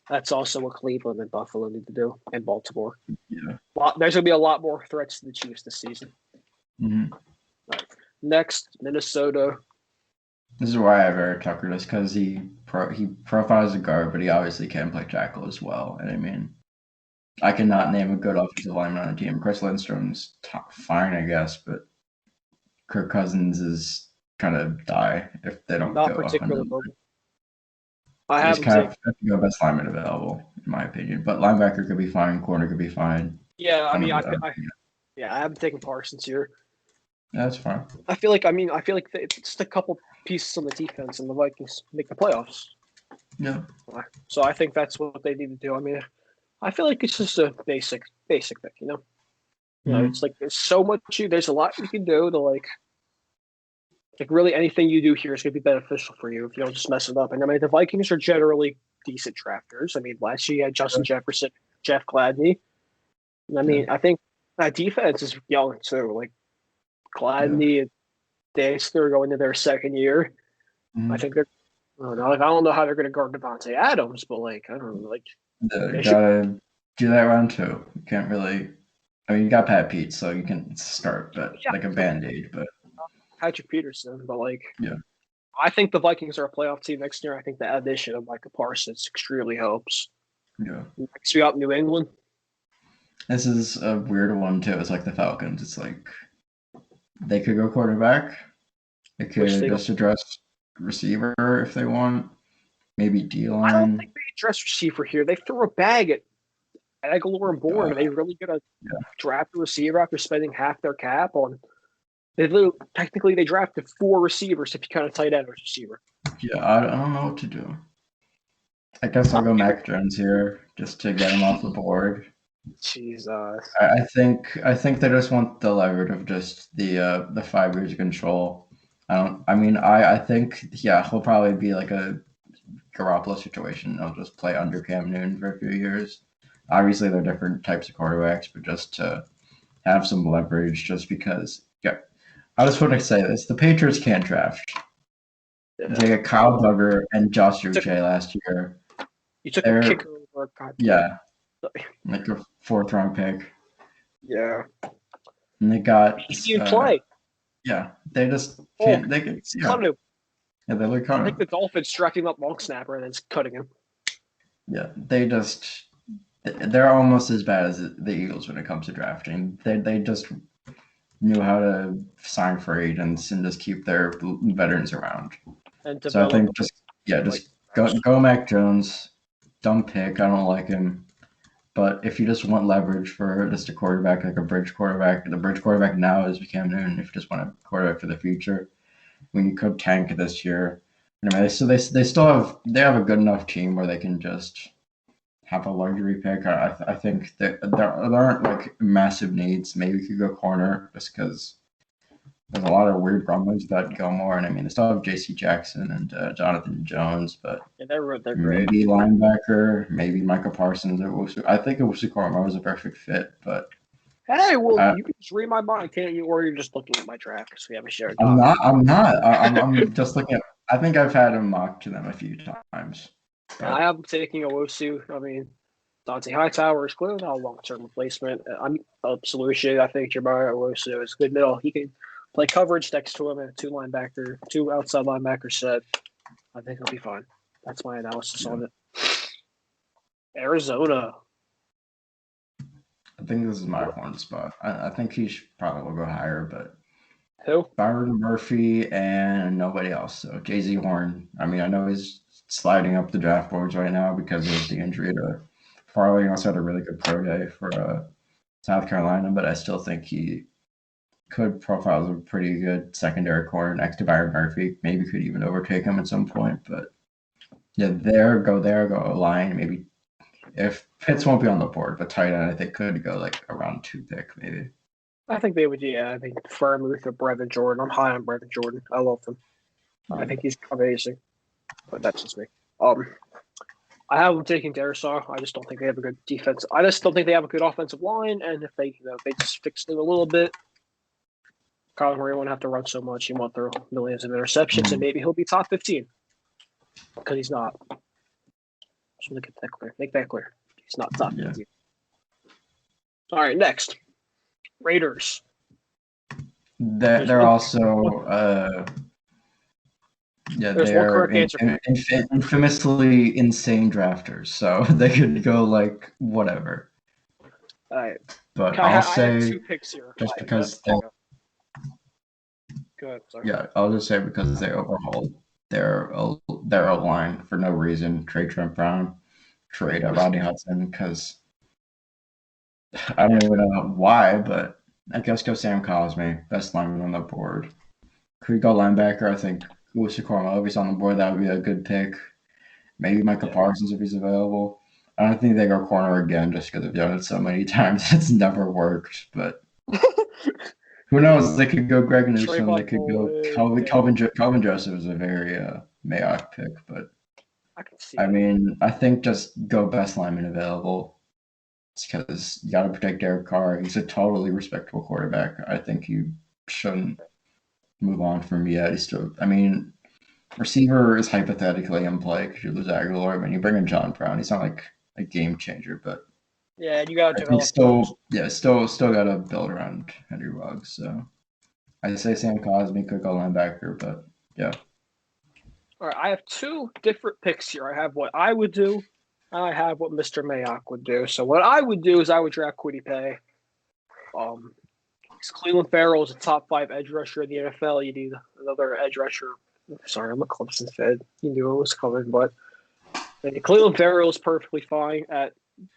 Speaker 1: That's also what Cleveland and Buffalo need to do, and Baltimore.
Speaker 2: yeah.
Speaker 1: There's going to be a lot more threats to the Chiefs this season.
Speaker 2: Mm-hmm.
Speaker 1: Right. Next, Minnesota.
Speaker 2: This is why I have Eric Tucker, just because he profiles a guard, but he obviously can play tackle as well. And I mean, I cannot name a good offensive lineman on the team. Chris Lindstrom's fine, I guess, but Kirk Cousins is kind of die if they don't
Speaker 1: Not
Speaker 2: go up under.
Speaker 1: particularly mobile. I
Speaker 2: He's
Speaker 1: haven't
Speaker 2: kind
Speaker 1: taken.
Speaker 2: of have to go best lineman available, in my opinion. But linebacker could be fine, corner could be fine.
Speaker 1: Yeah, I mean, I
Speaker 2: Yeah,
Speaker 1: haven't taken Parsons here.
Speaker 2: that's fine.
Speaker 1: I feel like it's just a couple pieces on the defense, and the Vikings make the playoffs.
Speaker 2: Yeah.
Speaker 1: So I think that's what they need to do. I mean, I feel like it's just a basic thing, you know. You know, it's like there's so much. There's a lot you can do to like really anything you do here is going to be beneficial for you if you don't just mess it up. And I mean, the Vikings are generally decent drafters. I mean, last year you had Justin Jefferson, Jeff Gladney. And I mean, I think that defense is young too. Like Gladney and Dexter are going into their second year. I think they're. I don't know. Like I don't know how they're going to guard Devontae Adams, but like I don't know. Like
Speaker 2: Gotta do that round too. You can't really. I mean, you got Pat Pete, so you can start, but like a band-aid. But
Speaker 1: Patrick Peterson, but like
Speaker 2: yeah,
Speaker 1: I think the Vikings are a playoff team next year. I think the addition of Micah Parsons extremely helps.
Speaker 2: yeah.
Speaker 1: Next we got New England.
Speaker 2: This is a weird one too. It's like the Falcons. It's like they could go quarterback. They could just address receiver if they want. Maybe D-line.
Speaker 1: I don't think they address receiver here. They throw a bag at Aguilar and Bourne. Are they really going to draft a receiver after spending half their cap on? Technically, they drafted 4 receivers if you count a tight end as receiver.
Speaker 2: Yeah, I don't know what to do. I guess I'll go Mac Jones here just to get him off the board.
Speaker 1: Jesus.
Speaker 2: I think they just want the leverage of just the 5 years of control. I think he'll probably be like a Garoppolo situation. He'll just play under Cam Newton for a few years. Obviously, they're different types of quarterbacks, but just to have some leverage, just because. Yeah, I just want to say this: the Patriots can't draft. They got Kyle Duggar and Josh Uche last year.
Speaker 1: You took a kicker over a guy.
Speaker 2: Yeah, like a 4th round pick.
Speaker 1: Yeah,
Speaker 2: and they got
Speaker 1: easy to play.
Speaker 2: Yeah, they just can't. They can.
Speaker 1: Yeah,
Speaker 2: they look kind
Speaker 1: I think the Dolphins drafting up long snapper and then cutting him.
Speaker 2: Yeah, they're almost as bad as the Eagles when it comes to drafting. They just knew how to sign free agents and just keep their veterans around. So I think just go Mac Jones. Dumb pick. I don't like him. But if you just want leverage for just a quarterback, like a bridge quarterback, the bridge quarterback now is Cam Newton. If you just want a quarterback for the future, when you could tank this year, anyway, so they still have a good enough team where they can just have a luxury pick. I think that there aren't like massive needs. Maybe you could go corner just because there's a lot of weird rumblings about Gilmore, and I mean they still have J.C. Jackson and Jonathan Jones, but
Speaker 1: they're
Speaker 2: maybe linebacker, maybe Micah Parsons. I think Owusu-Koramoah was a perfect fit, but
Speaker 1: hey, well, you can just read my mind, can't you? Or you're just looking at my draft because we haven't shared.
Speaker 2: I'm not. I'm just looking at. I think I've had him mocked to them a few times.
Speaker 1: I am taking Owusu. I mean, Dante Hightower is clearly not a long-term replacement. I'm a solution. I think Jabari Owusu is good middle. He can play coverage next to him and two outside linebacker set. I think he'll be fine. That's my analysis on it. Arizona.
Speaker 2: I think this is my horn spot. I think he probably will go higher, but
Speaker 1: who?
Speaker 2: Byron Murphy and nobody else. So Jay-Z Horn. I mean, I know he's sliding up the draft boards right now because of the injury to Farley. He also had a really good pro day for South Carolina, but I still think he could profile as a pretty good secondary corner next to Byron Murphy. Maybe could even overtake him at some point. But yeah, go line. Maybe if Pitts won't be on the board, but tight end I think could go like around 2 pick maybe.
Speaker 1: I think they would. Yeah, I think Freiermuth or Brevin Jordan. I'm high on Brevin Jordan. I love him. I think he's amazing. But that's just me. I have them taking Darisaw. I just don't think they have a good defense. I just don't think they have a good offensive line. And if they, if they just fix them a little bit, Kyler Murray won't have to run so much. He won't throw millions of interceptions, and maybe he'll be top 15 because he's not. Just make that clear. Make that clear. He's not top 15. All right, next, Raiders.
Speaker 2: They're also they're infamously insane drafters, so they could go like whatever.
Speaker 1: All right,
Speaker 2: but I'll say
Speaker 1: I have 2 picks here.
Speaker 2: Just because they.
Speaker 1: Go ahead, sorry.
Speaker 2: Yeah, I'll just say because they overhauled their O-line for no reason. Trade Trent Brown, trade Rodney Hudson, because I don't even know why, but I guess go Sam Cosmi, best lineman on the board. Could we go linebacker? I think Usakorma, if he's on the board, that would be a good pick. Maybe Michael Parsons if he's available. I don't think they go corner again just because they've done it so many times. It's never worked, but who knows? They could go Greg Newsome. They could go Calvin Joseph is a very Mayock pick, but I mean, I think just go best lineman available. It's because you got to protect Derek Carr. He's a totally respectable quarterback. I think you shouldn't move on from him yet. He's still, I mean, receiver is hypothetically in play because you lose Aguilar. When you bring in John Brown, he's not like a game changer, but
Speaker 1: yeah, you got to
Speaker 2: develop. Still got to build around Henry Ruggs. So I say Sam Cosmi could go linebacker, but yeah.
Speaker 1: All right, I have 2 different picks here. I have what I would do, and I have what Mr. Mayock would do. So what I would do is I would draft Kwity Paye. Cleveland Farrell is a top 5 edge rusher in the NFL. You need another edge rusher. Sorry, I'm a Clemson fan. You knew it was coming, but Cleveland Farrell is perfectly fine at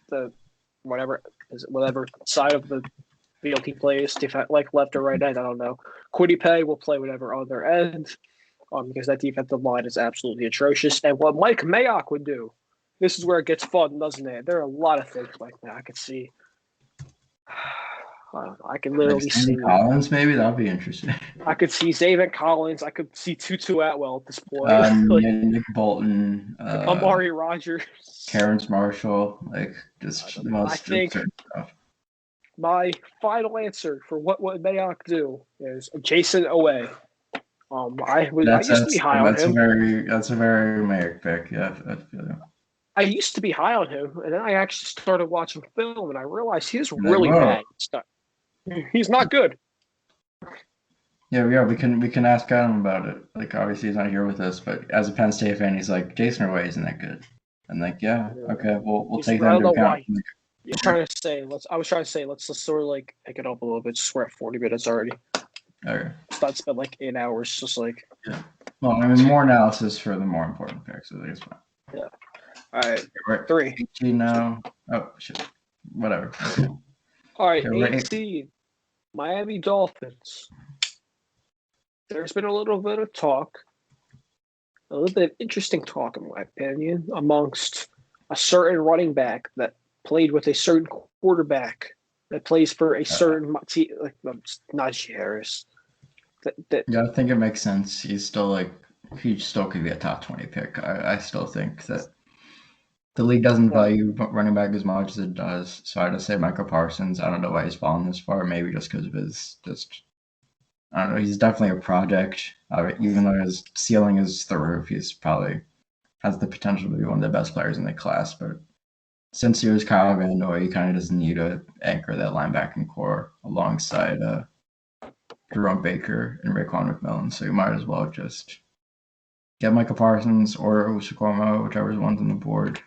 Speaker 1: the whatever side of the field he plays, like left or right end. I don't know. Kwity Paye will play whatever other end, because that defensive line is absolutely atrocious. And what Mike Mayock would do, this is where it gets fun, doesn't it? There are a lot of things like that I could see. I can literally see
Speaker 2: Collins. Maybe that'd be interesting.
Speaker 1: I could see Zaven Collins. I could see Tutu Atwell at this point.
Speaker 2: Nick Bolton,
Speaker 1: Amari Rogers,
Speaker 2: Terrence Marshall, like just the most.
Speaker 1: I think
Speaker 2: stuff.
Speaker 1: My final answer for what would Mayock do is Jason Owe. I used to be high on him.
Speaker 2: That's a very Mayock pick. Yeah,
Speaker 1: I used to be high on him, and then I actually started watching film, and I realized he's really bad. He's not good.
Speaker 2: Yeah, we can ask Adam about it. Like, obviously he's not here with us, but as a Penn State fan, he's like, Jason Owe isn't that good. I'm like, yeah, okay, we'll take that into account.
Speaker 1: I was trying to say, let's sort of like pick it up a little bit. Just we're at 40 minutes already.
Speaker 2: Okay.
Speaker 1: Let's not spend like 8 hours. Just like.
Speaker 2: Yeah. Well, I mean, more analysis for the more important picks. So I think it's fine.
Speaker 1: Yeah. All right.
Speaker 2: We're
Speaker 1: 3.
Speaker 2: 18 now. Oh shit. Whatever. Okay.
Speaker 1: All right. 18. Miami Dolphins. There's been a little bit of talk, a little bit of interesting talk, in my opinion, amongst a certain running back that played with a certain quarterback that plays for a certain team, like Najee Harris.
Speaker 2: Yeah, I think it makes sense. He still could be a top 20 pick. I still think that the league doesn't value running back as much as it does. So I just say Michael Parsons. I don't know why he's fallen this far. Maybe just because of his I don't know. He's definitely a project. Even though his ceiling is the roof, he's probably has the potential to be one of the best players in the class. But since he was Kyle Van Noy, he kind of doesn't need to anchor that linebacking core alongside Jerome Baker and Raekwon McMillan. So you might as well just get Michael Parsons or Usakorma, whichever one's on the board,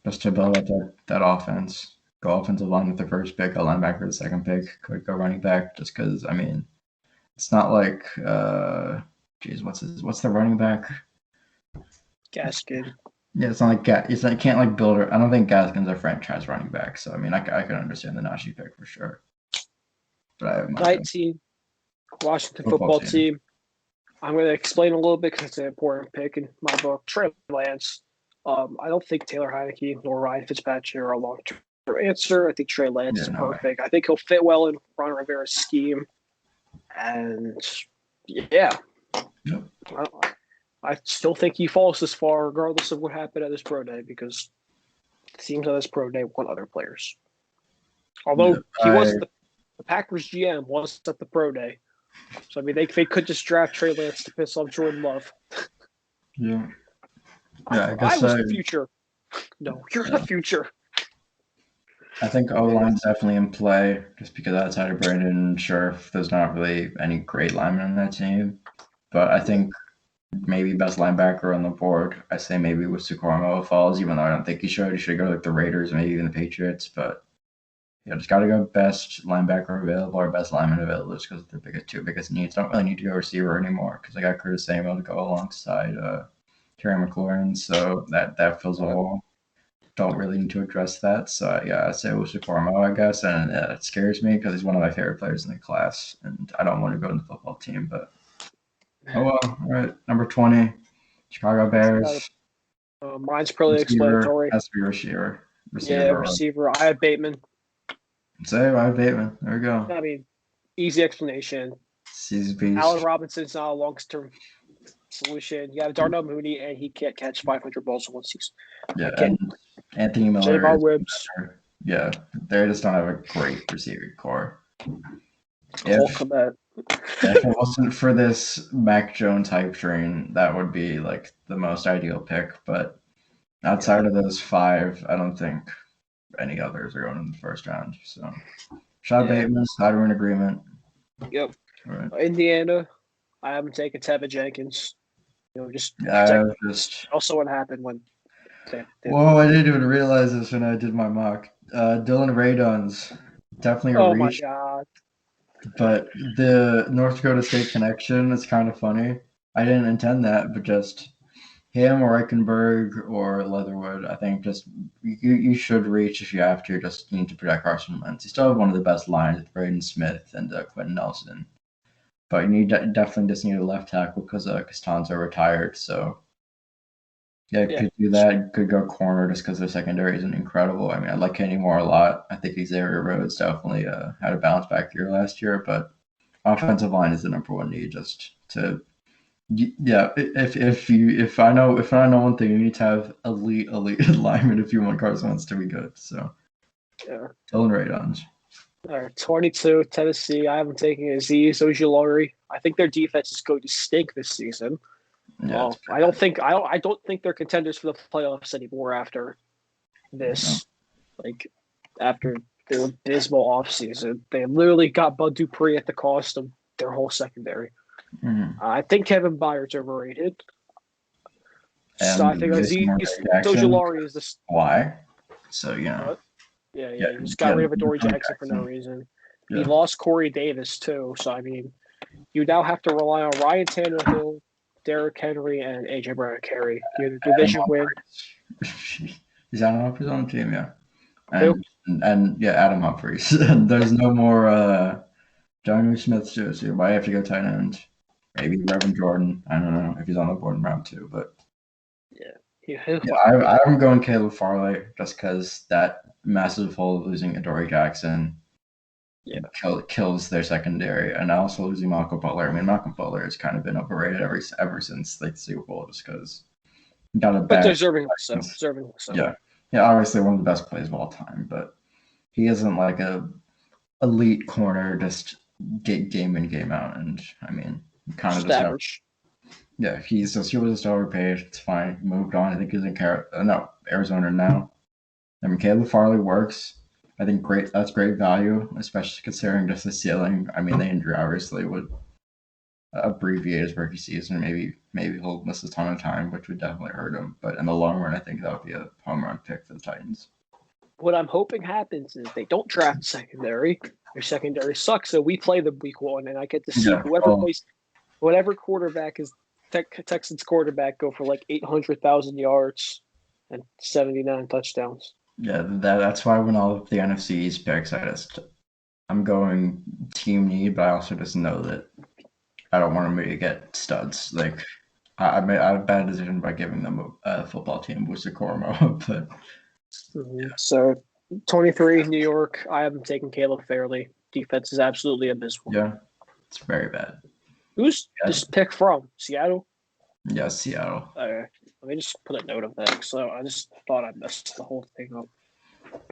Speaker 2: just to build up that offense. Go offensive line with the first pick, a linebacker with the second pick, could go running back, just because, I mean, it's not like, what's the running back?
Speaker 1: Gaskin.
Speaker 2: Yeah, it's not like you can't like build. I don't think Gaskin's a franchise running back, so I mean, I can understand the Najee pick for sure. But I have
Speaker 1: 19, Washington football team. I'm going to explain a little bit because it's an important pick in my book. Trey Lance. I don't think Taylor Heineke nor Ryan Fitzpatrick are a long-term answer. I think Trey Lance is perfect. I think he'll fit well in Ron Rivera's scheme. And yeah,
Speaker 2: yep.
Speaker 1: I still think he falls this far, regardless of what happened at his pro day, because it seems that his pro day won other players. Although he was the Packers GM was at the pro day, so I mean they could just draft Trey Lance to piss off Jordan Love.
Speaker 2: Yeah.
Speaker 1: I was the future. No, you're the future.
Speaker 2: I think O-line's definitely in play, just because outside of Brandon Scherf, there's not really any great linemen on that team. But I think maybe best linebacker on the board, I say maybe with Sukormo falls, even though I don't think he should. He should go like the Raiders, maybe even the Patriots. But just got to go best linebacker available or best lineman available just because they're two biggest needs. Don't really need to go receiver anymore because I got Curtis Samuel to go alongside Terry McLaurin, so that fills a hole. Don't really need to address that. So yeah, I'd say Usukormo, I guess, and it scares me because he's one of my favorite players in the class, and I don't want to go in the football team. But oh well. All right, number 20, Chicago Bears.
Speaker 1: Mine's pretty explanatory.
Speaker 2: Has to be receiver.
Speaker 1: Receiver. I have Bateman.
Speaker 2: I have Bateman. There we go.
Speaker 1: I mean, easy explanation.
Speaker 2: Beast.
Speaker 1: Allen Robinson's not a long-term solution. You have Darnell Mooney, and he can't catch 500 balls in one season.
Speaker 2: Yeah, and Anthony Miller.
Speaker 1: Jamar Wibbs.
Speaker 2: Yeah, they just don't have a great receiving core. If it wasn't for this Mac Jones hype train, that would be like the most ideal pick. But outside of those five, I don't think any others are going in the first round. So, Bateman, we're in agreement.
Speaker 1: Yep. Right. Indiana, I haven't taken Tevin Jenkins. Also what happened when.
Speaker 2: Whoa! I didn't even realize this when I did my mock. Dylan Radunz, definitely a reach.
Speaker 1: Oh my god!
Speaker 2: But the North Dakota State connection is kind of funny. I didn't intend that, but just him or Eichenberg or Leatherwood, I think just you should reach if you have to. Just need to protect Carson Wentz. You still have one of the best lines with Braden Smith and Quentin Nelson. But you definitely just need a left tackle because Costanzo retired. So, could do that. Could go corner just because their secondary isn't incredible. I mean, I like Kenny Moore a lot. I think Xavier Rhodes definitely had a bounce back year last year. But offensive line is the number one need. Just to, if I know one thing, you need to have elite linemen if you want Carson Wentz to be good. So, Dylan Radunz.
Speaker 1: All right, 22, Tennessee. I haven't taken Azeez Ojulari. I think their defense is going to stink this season. Yeah, I don't think they're contenders for the playoffs anymore after this. No. Like after their abysmal offseason. They literally got Bud Dupree at the cost of their whole secondary. Mm-hmm. I think Kevin Byard's overrated. So I think Azeez Ojulari is the
Speaker 2: why. So yeah.
Speaker 1: Yeah, he just got rid of Adoree Jackson for no reason. Yeah. He lost Corey Davis, too. So, I mean, you now have to rely on Ryan Tannehill, Derrick Henry, and A.J. Brown carry. Your division win.
Speaker 2: Is Adam Humphries on the team? Yeah. And Adam Humphries. There's no more Jonnu Smith, too. So you might have to go tight end. Maybe Reverend Jordan. I don't know if he's on the board in round 2, but. I'm going Caleb Farley just because that massive hole of losing Adoree Jackson kills their secondary, and also losing Malcolm Butler. I mean, Malcolm Butler has kind of been overrated ever since the Super Bowl just because he got a bad.
Speaker 1: But deserving so.
Speaker 2: Yeah, obviously one of the best plays of all time, but he isn't like a elite corner, just game in game out, and I mean, kind of just average. Yeah, he was just overpaid. It's fine. He moved on. I think he's in Arizona now. I mean, Caleb Farley works. I think that's great value, especially considering just the ceiling. I mean, the injury obviously would abbreviate his rookie season. Maybe he'll miss a ton of time, which would definitely hurt him. But in the long run, I think that would be a home run pick for the Titans.
Speaker 1: What I'm hoping happens is they don't draft secondary. Their secondary sucks, so we play them week 1, and I get to see whatever quarterback is Texans quarterback go for like 800,000 yards and 79 touchdowns.
Speaker 2: Yeah, that's why when all of the NFC East picks, I'm going team need, but I also just know that I don't want them to get studs. Like I made a bad decision by giving them a football team with Cormo, but
Speaker 1: So 23 New York. I haven't taken Caleb Fairley. Defense is absolutely abysmal.
Speaker 2: Yeah, it's very bad.
Speaker 1: Who's this pick from? Seattle?
Speaker 2: Yeah, Seattle.
Speaker 1: Let me just put a note of that. So I just thought I messed the whole thing up.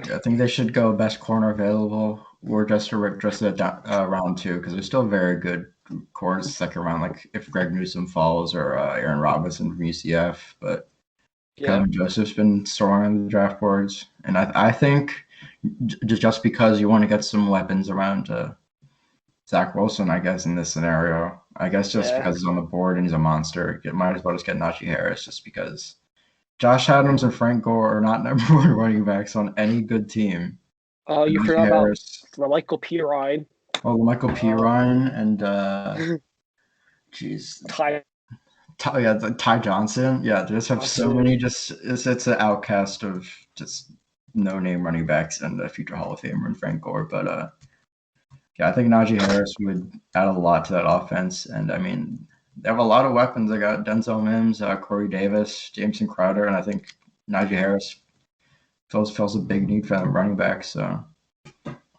Speaker 2: Yeah, I think they should go best corner available or just a round two because there's still very good corners second round. Like if Greg Newsome falls or Aaron Robinson from UCF, but
Speaker 1: Yeah,
Speaker 2: Kevin Joseph's been soaring on the draft boards, and I think just because you want to get some weapons around Zach Wilson, I guess in this scenario, I guess just
Speaker 1: yeah.
Speaker 2: because he's on the board and he's a monster, you might as well just get Najee Harris just because Josh Adams and Frank Gore are not number one running backs on any good team.
Speaker 1: You
Speaker 2: Najee
Speaker 1: forgot about
Speaker 2: Harris,
Speaker 1: Michael P. Ryan.
Speaker 2: Michael P. Ryan, and
Speaker 1: Ty
Speaker 2: Ty Johnson. Yeah, they just have so
Speaker 1: Johnson.
Speaker 2: many. It's an outcast of just no name running backs and the future Hall of Famer and Frank Gore. But yeah, I think Najee Harris would add a lot to that offense. And I mean, they have a lot of weapons. They got Denzel Mims, Corey Davis, Jameson Crowder, and I think Najee Harris fills a big need for them running back. So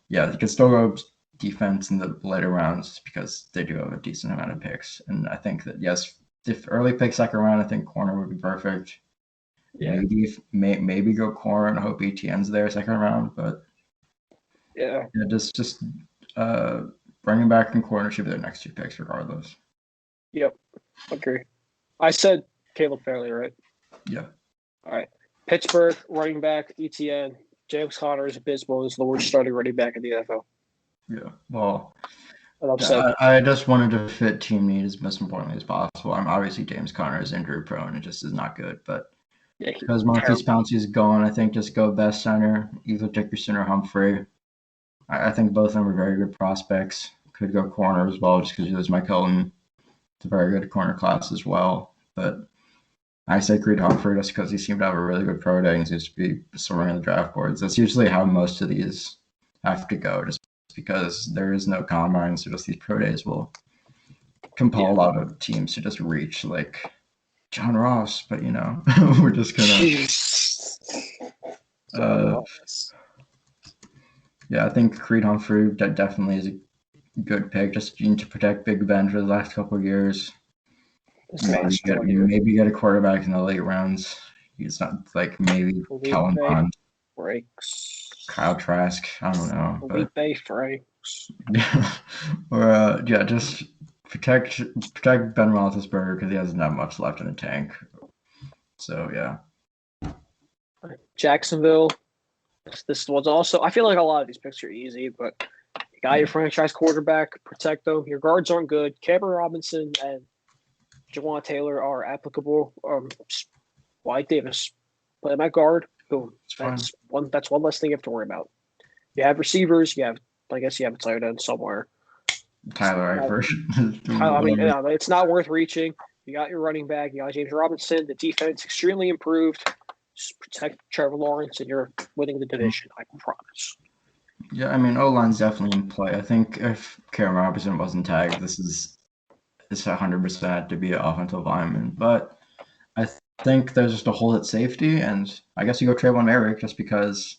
Speaker 2: yeah, you can still go defense in the later rounds because they do have a decent amount of picks. And I think that yes, if early pick second round, I think corner would be perfect.
Speaker 1: Yeah,
Speaker 2: Maybe go corner and hope ETN's there second round, but
Speaker 1: yeah.
Speaker 2: just bringing back and corner should be their next two picks regardless.
Speaker 1: Yep, agree. I said Caleb Fairley, right?
Speaker 2: Yeah.
Speaker 1: All right. Pittsburgh running back ETN. James Conner is abysmal. Is the worst starting running back in the NFL.
Speaker 2: Yeah. Well,
Speaker 1: And I'm saying,
Speaker 2: I just wanted to fit team need as most importantly as possible. I'm obviously James Conner is injury prone and just is not good, but
Speaker 1: yeah,
Speaker 2: because Marquise Pouncey is gone, I think just go best center, either Dickerson or Humphrey. I think both of them are very good prospects. Could go corner as well, just because there's Mike Hilton. It's a very good corner class as well. But I say Creed Humphrey just because he seemed to have a really good pro day and seems to be soaring on the draft boards. That's usually how most of these have to go, just because there is no combine, so just these pro days will compel a lot of teams to just reach like John Ross. But we're just gonna. Uh, yeah, I think Creed Humphrey definitely is a good pick. Just to protect Big Ben for the last couple of years. Maybe get a quarterback in the late rounds. He's not like maybe Kellen Mond, Kyle Trask. I don't know, but
Speaker 1: Franks.
Speaker 2: or just protect Ben Roethlisberger because he doesn't have much left in the tank. So yeah,
Speaker 1: Jacksonville. This was also. I feel like a lot of these picks are easy, but you got your franchise quarterback. Protect them. Your guards aren't good. Cameron Robinson and Jawan Taylor are applicable. White Davis, play my guard. Boom. That's one less thing you have to worry about. You have receivers. I guess you have a tight end somewhere.
Speaker 2: Tyler Eifert.
Speaker 1: I mean, it's not worth reaching. You got your running back. You got James Robinson. The defense extremely improved. Just protect Trevor Lawrence, and you're winning the division. I promise.
Speaker 2: Yeah, I mean, O-line's definitely in play. I think if Cameron Robinson wasn't tagged, it's 100% to be an offensive lineman. But I think there's just a hole at safety, and I guess you go Trayvon Merrick just because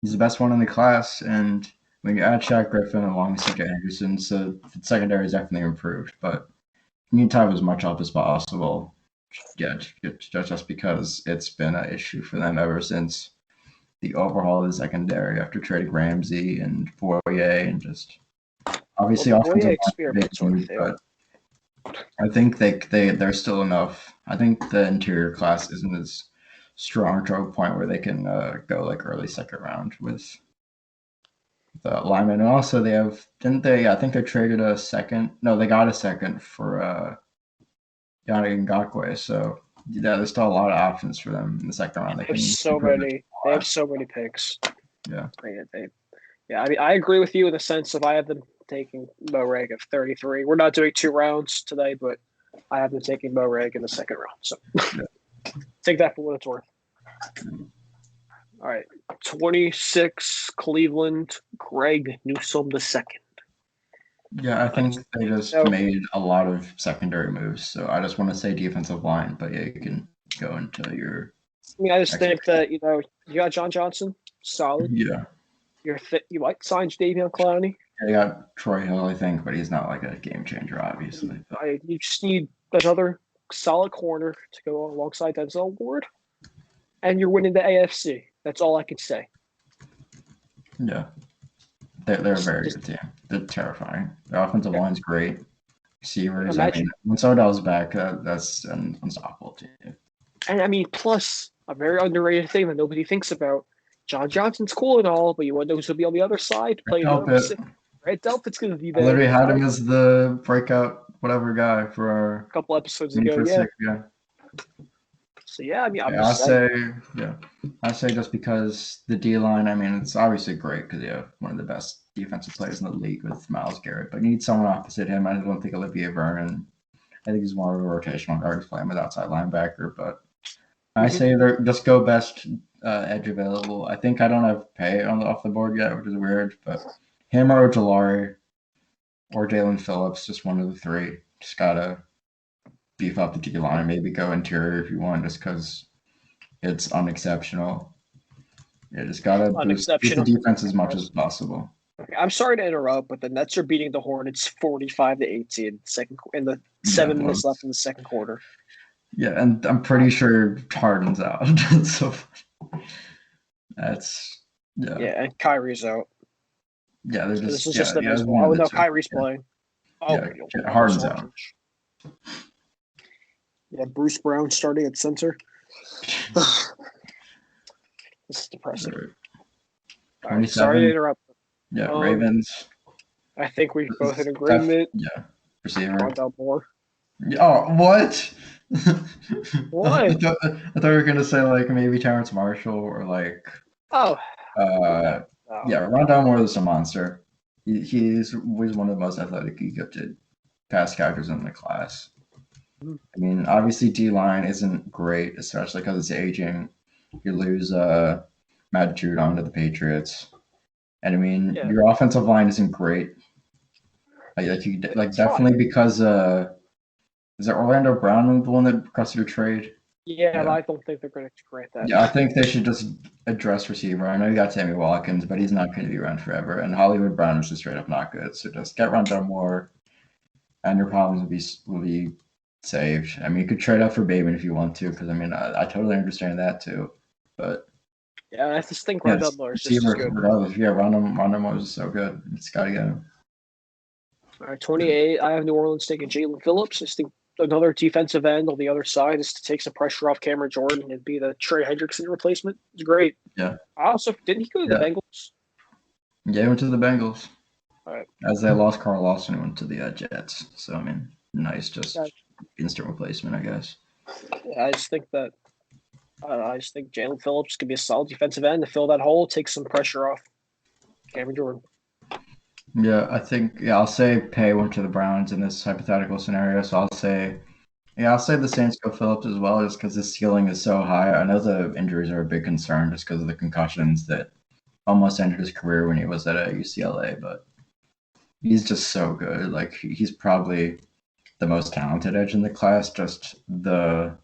Speaker 2: he's the best one in the class. And when you add Shaq Griffin along with CJ Anderson, so the secondary is definitely improved. But you need to have as much help as possible. Yeah, just because it's been an issue for them ever since the overhaul of the secondary after trading Ramsey and Foye and just obviously offensive line, but I think there's still enough. I think the interior class isn't as strong to a point where they can go like early second round with the linemen. And also they didn't they? I think they traded a second. No, they got a second for Yannick Ngakoue. So yeah, there's still a lot of options for them in the second round.
Speaker 1: They have so many picks.
Speaker 2: Yeah.
Speaker 1: Yeah, I mean, I agree with you in the sense of I have them taking Mo Reg at 33. We're not doing 2 rounds today, but I have them taking Mo Reg in the second round. So take that for what it's worth. All right, 26 Cleveland, Greg Newsome II.
Speaker 2: Yeah, I think they just made a lot of secondary moves. So I just want to say defensive line, but yeah, you can go into your.
Speaker 1: I mean, I just think that you got John Johnson, solid.
Speaker 2: Yeah.
Speaker 1: You might sign Davion Clowney.
Speaker 2: Yeah, you got Troy Hill, I think, but he's not like a game changer, obviously.
Speaker 1: You just need another solid corner to go alongside Denzel Ward, and you're winning the AFC. That's all I can say.
Speaker 2: Yeah, they're a very good team. They're terrifying. Their offensive line's great. Receivers.
Speaker 1: Imagine,
Speaker 2: when Odell's back, that's an unstoppable team.
Speaker 1: and I mean, plus a very underrated thing that nobody thinks about. John Johnson's cool and all, but you want to know who's going to be on the other side? Playing the other side. Red Delpit's going to be there.
Speaker 2: I literally had him as the breakout whatever guy for our
Speaker 1: a couple episodes ago. Yeah. So yeah, I mean,
Speaker 2: I say just because the D line. I mean, it's obviously great because you have one of the best defensive players in the league with Myles Garrett, but you need someone opposite him. I don't think Olivier Vernon. I think he's more of a rotational guard, playing with outside linebacker. But I say just go best edge available. I think I don't have Pay off the board yet, which is weird, but him or Ojulari or Jalen Phillips, just one of the three. Just gotta beef up the D line, maybe go interior if you want, just because it's unexceptional. Yeah, just gotta boost the defense as much as possible.
Speaker 1: I'm sorry to interrupt, but the Nets are beating the Hornets 45-18 in the 7 minutes left in the second quarter.
Speaker 2: Yeah, and I'm pretty sure Harden's out. So that's
Speaker 1: yeah, and Kyrie's out.
Speaker 2: Yeah, they're just.
Speaker 1: This is just the miserable. Oh no, Kyrie's playing. Oh,
Speaker 2: yeah, Harden's out.
Speaker 1: Yeah, Bruce Brown starting at center. This is depressing. Right, sorry to interrupt.
Speaker 2: Yeah, Ravens.
Speaker 1: I think we both in agreement.
Speaker 2: Yeah, receiver.
Speaker 1: Rondell Moore.
Speaker 2: Oh, what?
Speaker 1: What?
Speaker 2: I thought you were gonna say like maybe Terrence Marshall or like.
Speaker 1: Oh.
Speaker 2: Yeah, Rondell Moore is a monster. He's one of the most athletically gifted pass catchers in the class. I mean, obviously D-line isn't great, especially because it's aging. You lose Matt Judon to the Patriots. And I mean, your offensive line isn't great. Definitely because is it Orlando Brown the one that requested a trade?
Speaker 1: Yeah, but I don't think they're going to grant that.
Speaker 2: Yeah, I think they should just address receiver. I know you got Sammy Watkins, but he's not going to be around forever. And Hollywood Brown is just straight up not good. So just get Rondell Moore, and your problems will be saved. I mean, you could trade up for Bateman if you want to, because I mean, I totally understand that too. But
Speaker 1: yeah, I just think Rondell Moore is just good.
Speaker 2: Regardless, Rondell Moore is so good. It's got to get him.
Speaker 1: All right, 28. I have New Orleans taking Jalen Phillips. I think another defensive end on the other side is to take some pressure off Cameron Jordan and be the Trey Hendrickson replacement. It's great.
Speaker 2: Yeah.
Speaker 1: Didn't he go to the Bengals?
Speaker 2: Yeah, he went to the Bengals.
Speaker 1: All right.
Speaker 2: As they lost Carl Lawson, he went to the Jets. So I mean, nice, just instant replacement, I guess.
Speaker 1: Yeah, I just think Jalen Phillips could be a solid defensive end to fill that hole, take some pressure off Cameron Jordan.
Speaker 2: Yeah, I think I'll say Pay went to the Browns in this hypothetical scenario. So I'll say the Saints go Phillips as well, just because his ceiling is so high. I know the injuries are a big concern just because of the concussions that almost ended his career when he was at UCLA, but he's just so good. Like he's probably the most talented edge in the class. Just the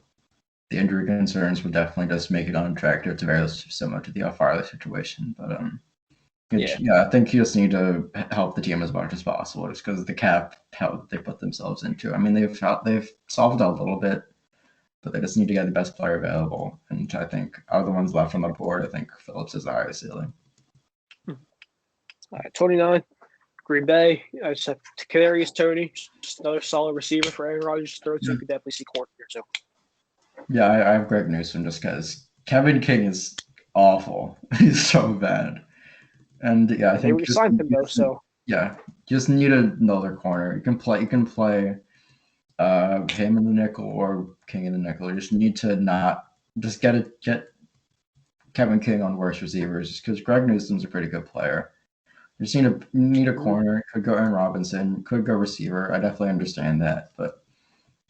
Speaker 2: injury concerns would definitely just make it unattractive. It's very similar to the Farley situation, but I think you just need to help the team as much as possible, just because the cap how they put themselves into. I mean, they've solved a little bit, but they just need to get the best player available. And I think out of the ones left on the board, I think Phillips is the highest ceiling.
Speaker 1: All right, 29, Green Bay. I just have Kadarius Toney, just another solid receiver for Aaron Rodgers to throw to. You could definitely see corner here too.
Speaker 2: Yeah, I have Greg Newsom just because Kevin King is awful. He's so bad. And yeah, I think
Speaker 1: they signed him though. So
Speaker 2: yeah, just need another corner. You can play him in the nickel or King in the nickel. You just need to not just get Kevin King on worse receivers, because Greg Newsom's a pretty good player. You just need a corner. Could go Aaron Robinson. Could go receiver. I definitely understand that, but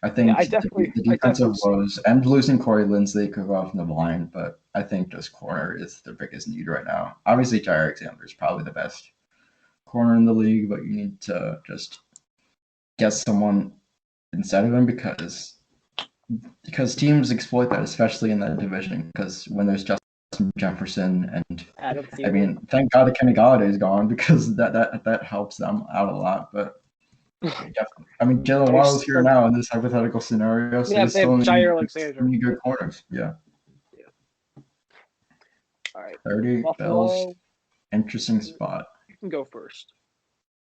Speaker 2: I think the defensive woes and losing Corey Linsley could go off in the line, but I think just corner is the biggest need right now. Obviously, Jair Alexander is probably the best corner in the league, but you need to just get someone instead of him because teams exploit that, especially in that division. Because when there's Justin Jefferson and I mean, thank God that Kenny Galladay is gone, because that helps them out a lot. But Definitely. I mean, Jalen Waddle's here now in this hypothetical scenario, so
Speaker 1: Yeah,
Speaker 2: you
Speaker 1: they have
Speaker 2: still
Speaker 1: Jair
Speaker 2: need
Speaker 1: Alexander.
Speaker 2: good corners. Yeah.
Speaker 1: Yeah. All right.
Speaker 2: 30 Bills,
Speaker 1: Buffalo,
Speaker 2: interesting spot.
Speaker 1: you can go first.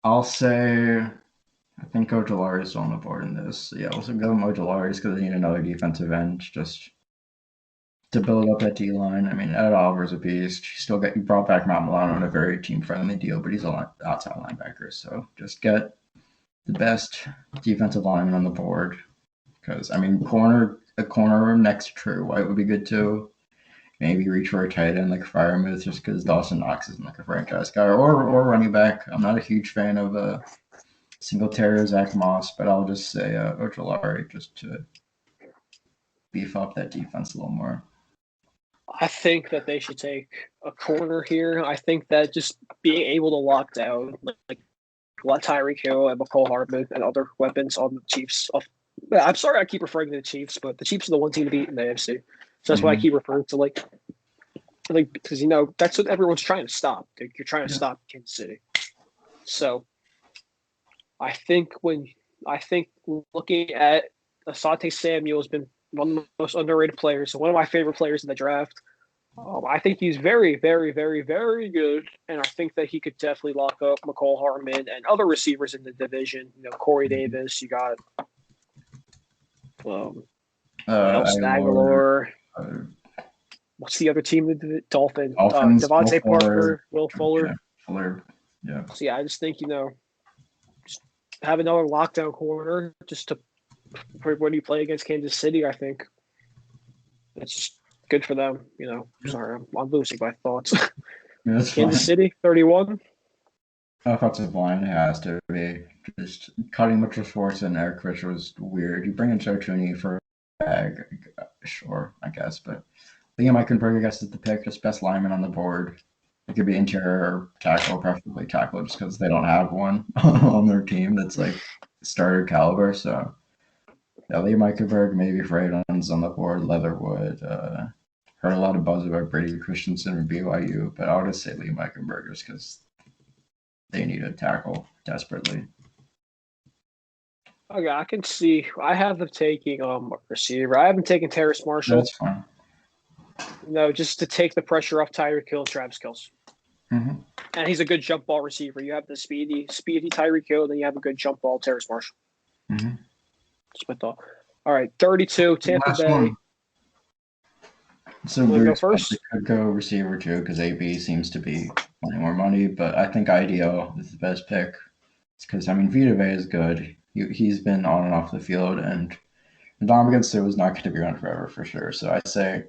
Speaker 2: I'll say, I think Ojolari is on the board in this. So yeah, we'll go with Ojolari because they need another defensive end just to build up that D line. I mean, Ed Oliver's a beast. He still he brought back Matt Milano on a very team friendly deal, but he's a outside linebacker. So just get the best defensive lineman on the board. Because I mean, a corner next to Trey White would be good too. Maybe reach for a tight end like Fryermuth just because Dawson Knox isn't like a franchise guy or running back. I'm not a huge fan of Singletary or Zach Moss, but I'll just say Ojolari just to beef up that defense a little more.
Speaker 1: I think that they should take a corner here. I think that just being able to lock down like let Tyreek Hill and McCall Hardman and other weapons on the Chiefs. I'm sorry I keep referring to the Chiefs, but the Chiefs are the one team to beat in the AFC. So that's why I keep referring to like because that's what everyone's trying to stop. Like, you're trying to stop Kansas City. So I think looking at Asante Samuel has been one of the most underrated players, so one of my favorite players in the draft. I think he's very, very, very, very good, and I think that he could definitely lock up McCall Hardman and other receivers in the division. Corey Davis, you got Nelson Aguilar. What's the other team? The Dolphins. Devontae Parker, Will Fuller.
Speaker 2: Yeah, Fuller. Yeah.
Speaker 1: So yeah, I just think just have another lockdown corner just to for when you play against Kansas City. I think it's just good for them. Sorry, I'm losing my thoughts.
Speaker 2: Yeah, that's
Speaker 1: Kansas
Speaker 2: fine.
Speaker 1: City, 31.
Speaker 2: Offensive line has to be just cutting Mitchell Schwartz and Eric Rich was weird. You bring in Joe Tooney for a bag, sure, I guess, but Liam Eichenberg, I guess, is the pick, just best lineman on the board. It could be interior tackle, preferably tackle, just because they don't have one on their team that's like starter caliber. So, yeah, Liam Eichenberg, maybe Freydon's on the board, Leatherwood. Heard a lot of buzz about Brady Christensen and BYU, but I'll just say Liam Eichenberg just because they need a tackle desperately.
Speaker 1: Okay, I can see. I have them taking a receiver. I haven't taken Terrace Marshall.
Speaker 2: That's fine.
Speaker 1: Just to take the pressure off Tyreek Hill, Travis Kelce.
Speaker 2: Mm-hmm.
Speaker 1: And he's a good jump ball receiver. You have the speedy Tyreek Hill, then you have a good jump ball Terrace Marshall.
Speaker 2: Mm-hmm.
Speaker 1: That's my thought. All right, 32, Tampa
Speaker 2: Last
Speaker 1: Bay.
Speaker 2: one. So
Speaker 1: we'll go first.
Speaker 2: They could go receiver too because AB seems to be wanting more money, but I think IDO is the best pick. It's because Vita Vea is good. He's been on and off the field, and Dominican Sue was not going to be around forever for sure. So I say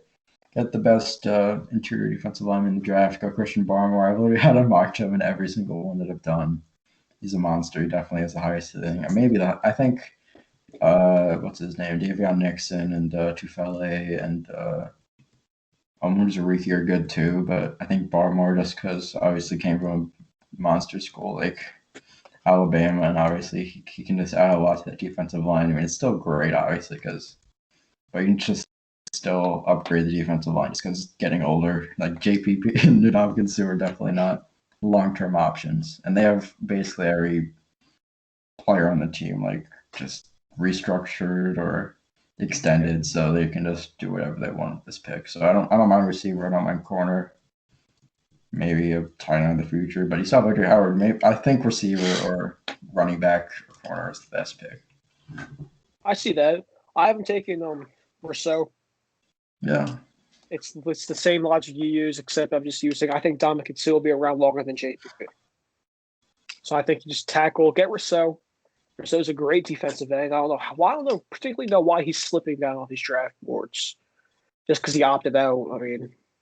Speaker 2: get the best interior defensive lineman in the draft. Go Christian Barmore. I've literally had a mock him in every single one that I've done. He's a monster. He definitely has the highest thing. Maybe that. I think what's his name? Davion Nixon and Tufele and Zariki are good too, but I think Barmore just because obviously came from a monster school like Alabama, and obviously he can just add a lot to that defensive line. It's still great, obviously, but you can just still upgrade the defensive line just because getting older. Like JPP and Ndamukong Suh are definitely not long-term options, and they have basically every player on the team like just restructured or extended, so they can just do whatever they want with this pick. So I don't mind receiver, I don't mind corner, maybe a tight end in the future, but you saw Victor Howard. Maybe I think receiver or running back or corner is the best pick.
Speaker 1: I see that. I haven't taken Rousseau.
Speaker 2: Yeah.
Speaker 1: It's the same logic you use, except I'm just using. I think Dominican Sue will be around longer than JPP. So I think you just get Rousseau. Rousseau's a great defensive end. I don't particularly know why he's slipping down on these draft boards. Just because he opted out.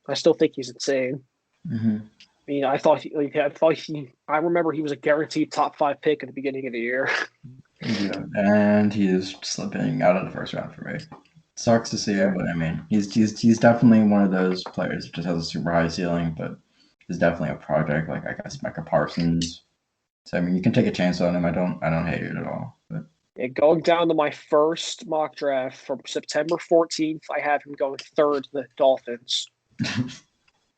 Speaker 1: I still think he's insane.
Speaker 2: Mm-hmm.
Speaker 1: I remember he was a guaranteed top 5 pick at the beginning of the year.
Speaker 2: Yeah, and he is slipping out of the first round for me. Sucks to see it, but he's definitely one of those players that just has a super high ceiling, but is definitely a project. Like I guess Micah Parsons. So you can take a chance on him. I don't hate it at all. But
Speaker 1: going down to my first mock draft from September 14th, I have him going third to the Dolphins.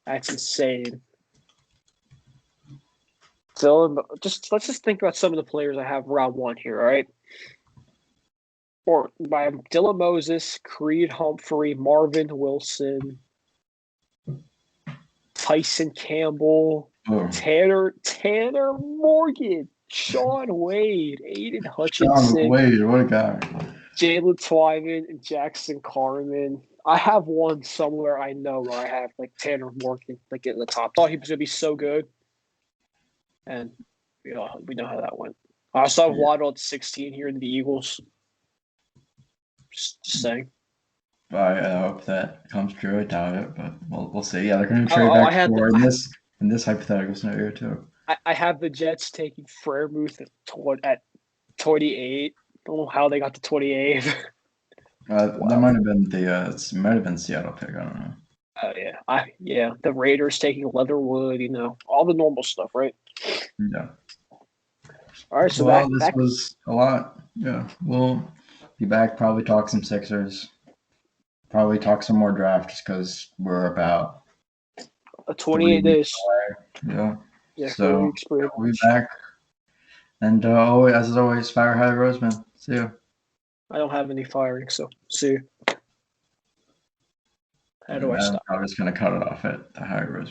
Speaker 1: That's insane. let's just think about some of the players I have round one here, all right? Or by Dylan Moses, Creed Humphrey, Marvin Wilson, Tyson Campbell,
Speaker 2: Oh,
Speaker 1: Tanner Morgan, Sean Wade, Aiden
Speaker 2: Sean
Speaker 1: Hutchinson,
Speaker 2: Wade, what a guy.
Speaker 1: Jalen Twyman, and Jackson Carmen. I have one somewhere I know where I have like Tanner Morgan like in the top. Thought he was gonna be so good, and we know how that went. I also have Waddle at 16 here in the Eagles. Just saying.
Speaker 2: I hope that comes true. I doubt it, but we'll see. Yeah, they're going to trade back
Speaker 1: I had
Speaker 2: for in this hypothetical scenario too.
Speaker 1: I have the Jets taking Freiermuth at 28. Don't know how they got to 28.
Speaker 2: That
Speaker 1: Wow.
Speaker 2: might have been it might have been Seattle pick. I don't know.
Speaker 1: Oh yeah. The Raiders taking Leatherwood. All the normal stuff, right?
Speaker 2: Yeah.
Speaker 1: All right. So
Speaker 2: Well, this
Speaker 1: back
Speaker 2: was a lot. Yeah, we'll be back. Probably talk some Sixers. Probably talk some more draft just because we're about
Speaker 1: 28 days.
Speaker 2: away. Yeah.
Speaker 1: Yeah,
Speaker 2: So
Speaker 1: 4 weeks. Pretty
Speaker 2: we'll be
Speaker 1: much.
Speaker 2: back. And as always, fire high Roseman. See you.
Speaker 1: I don't have any firing, so see you. How do I stop?
Speaker 2: I'm just gonna cut it off at the high Roseman.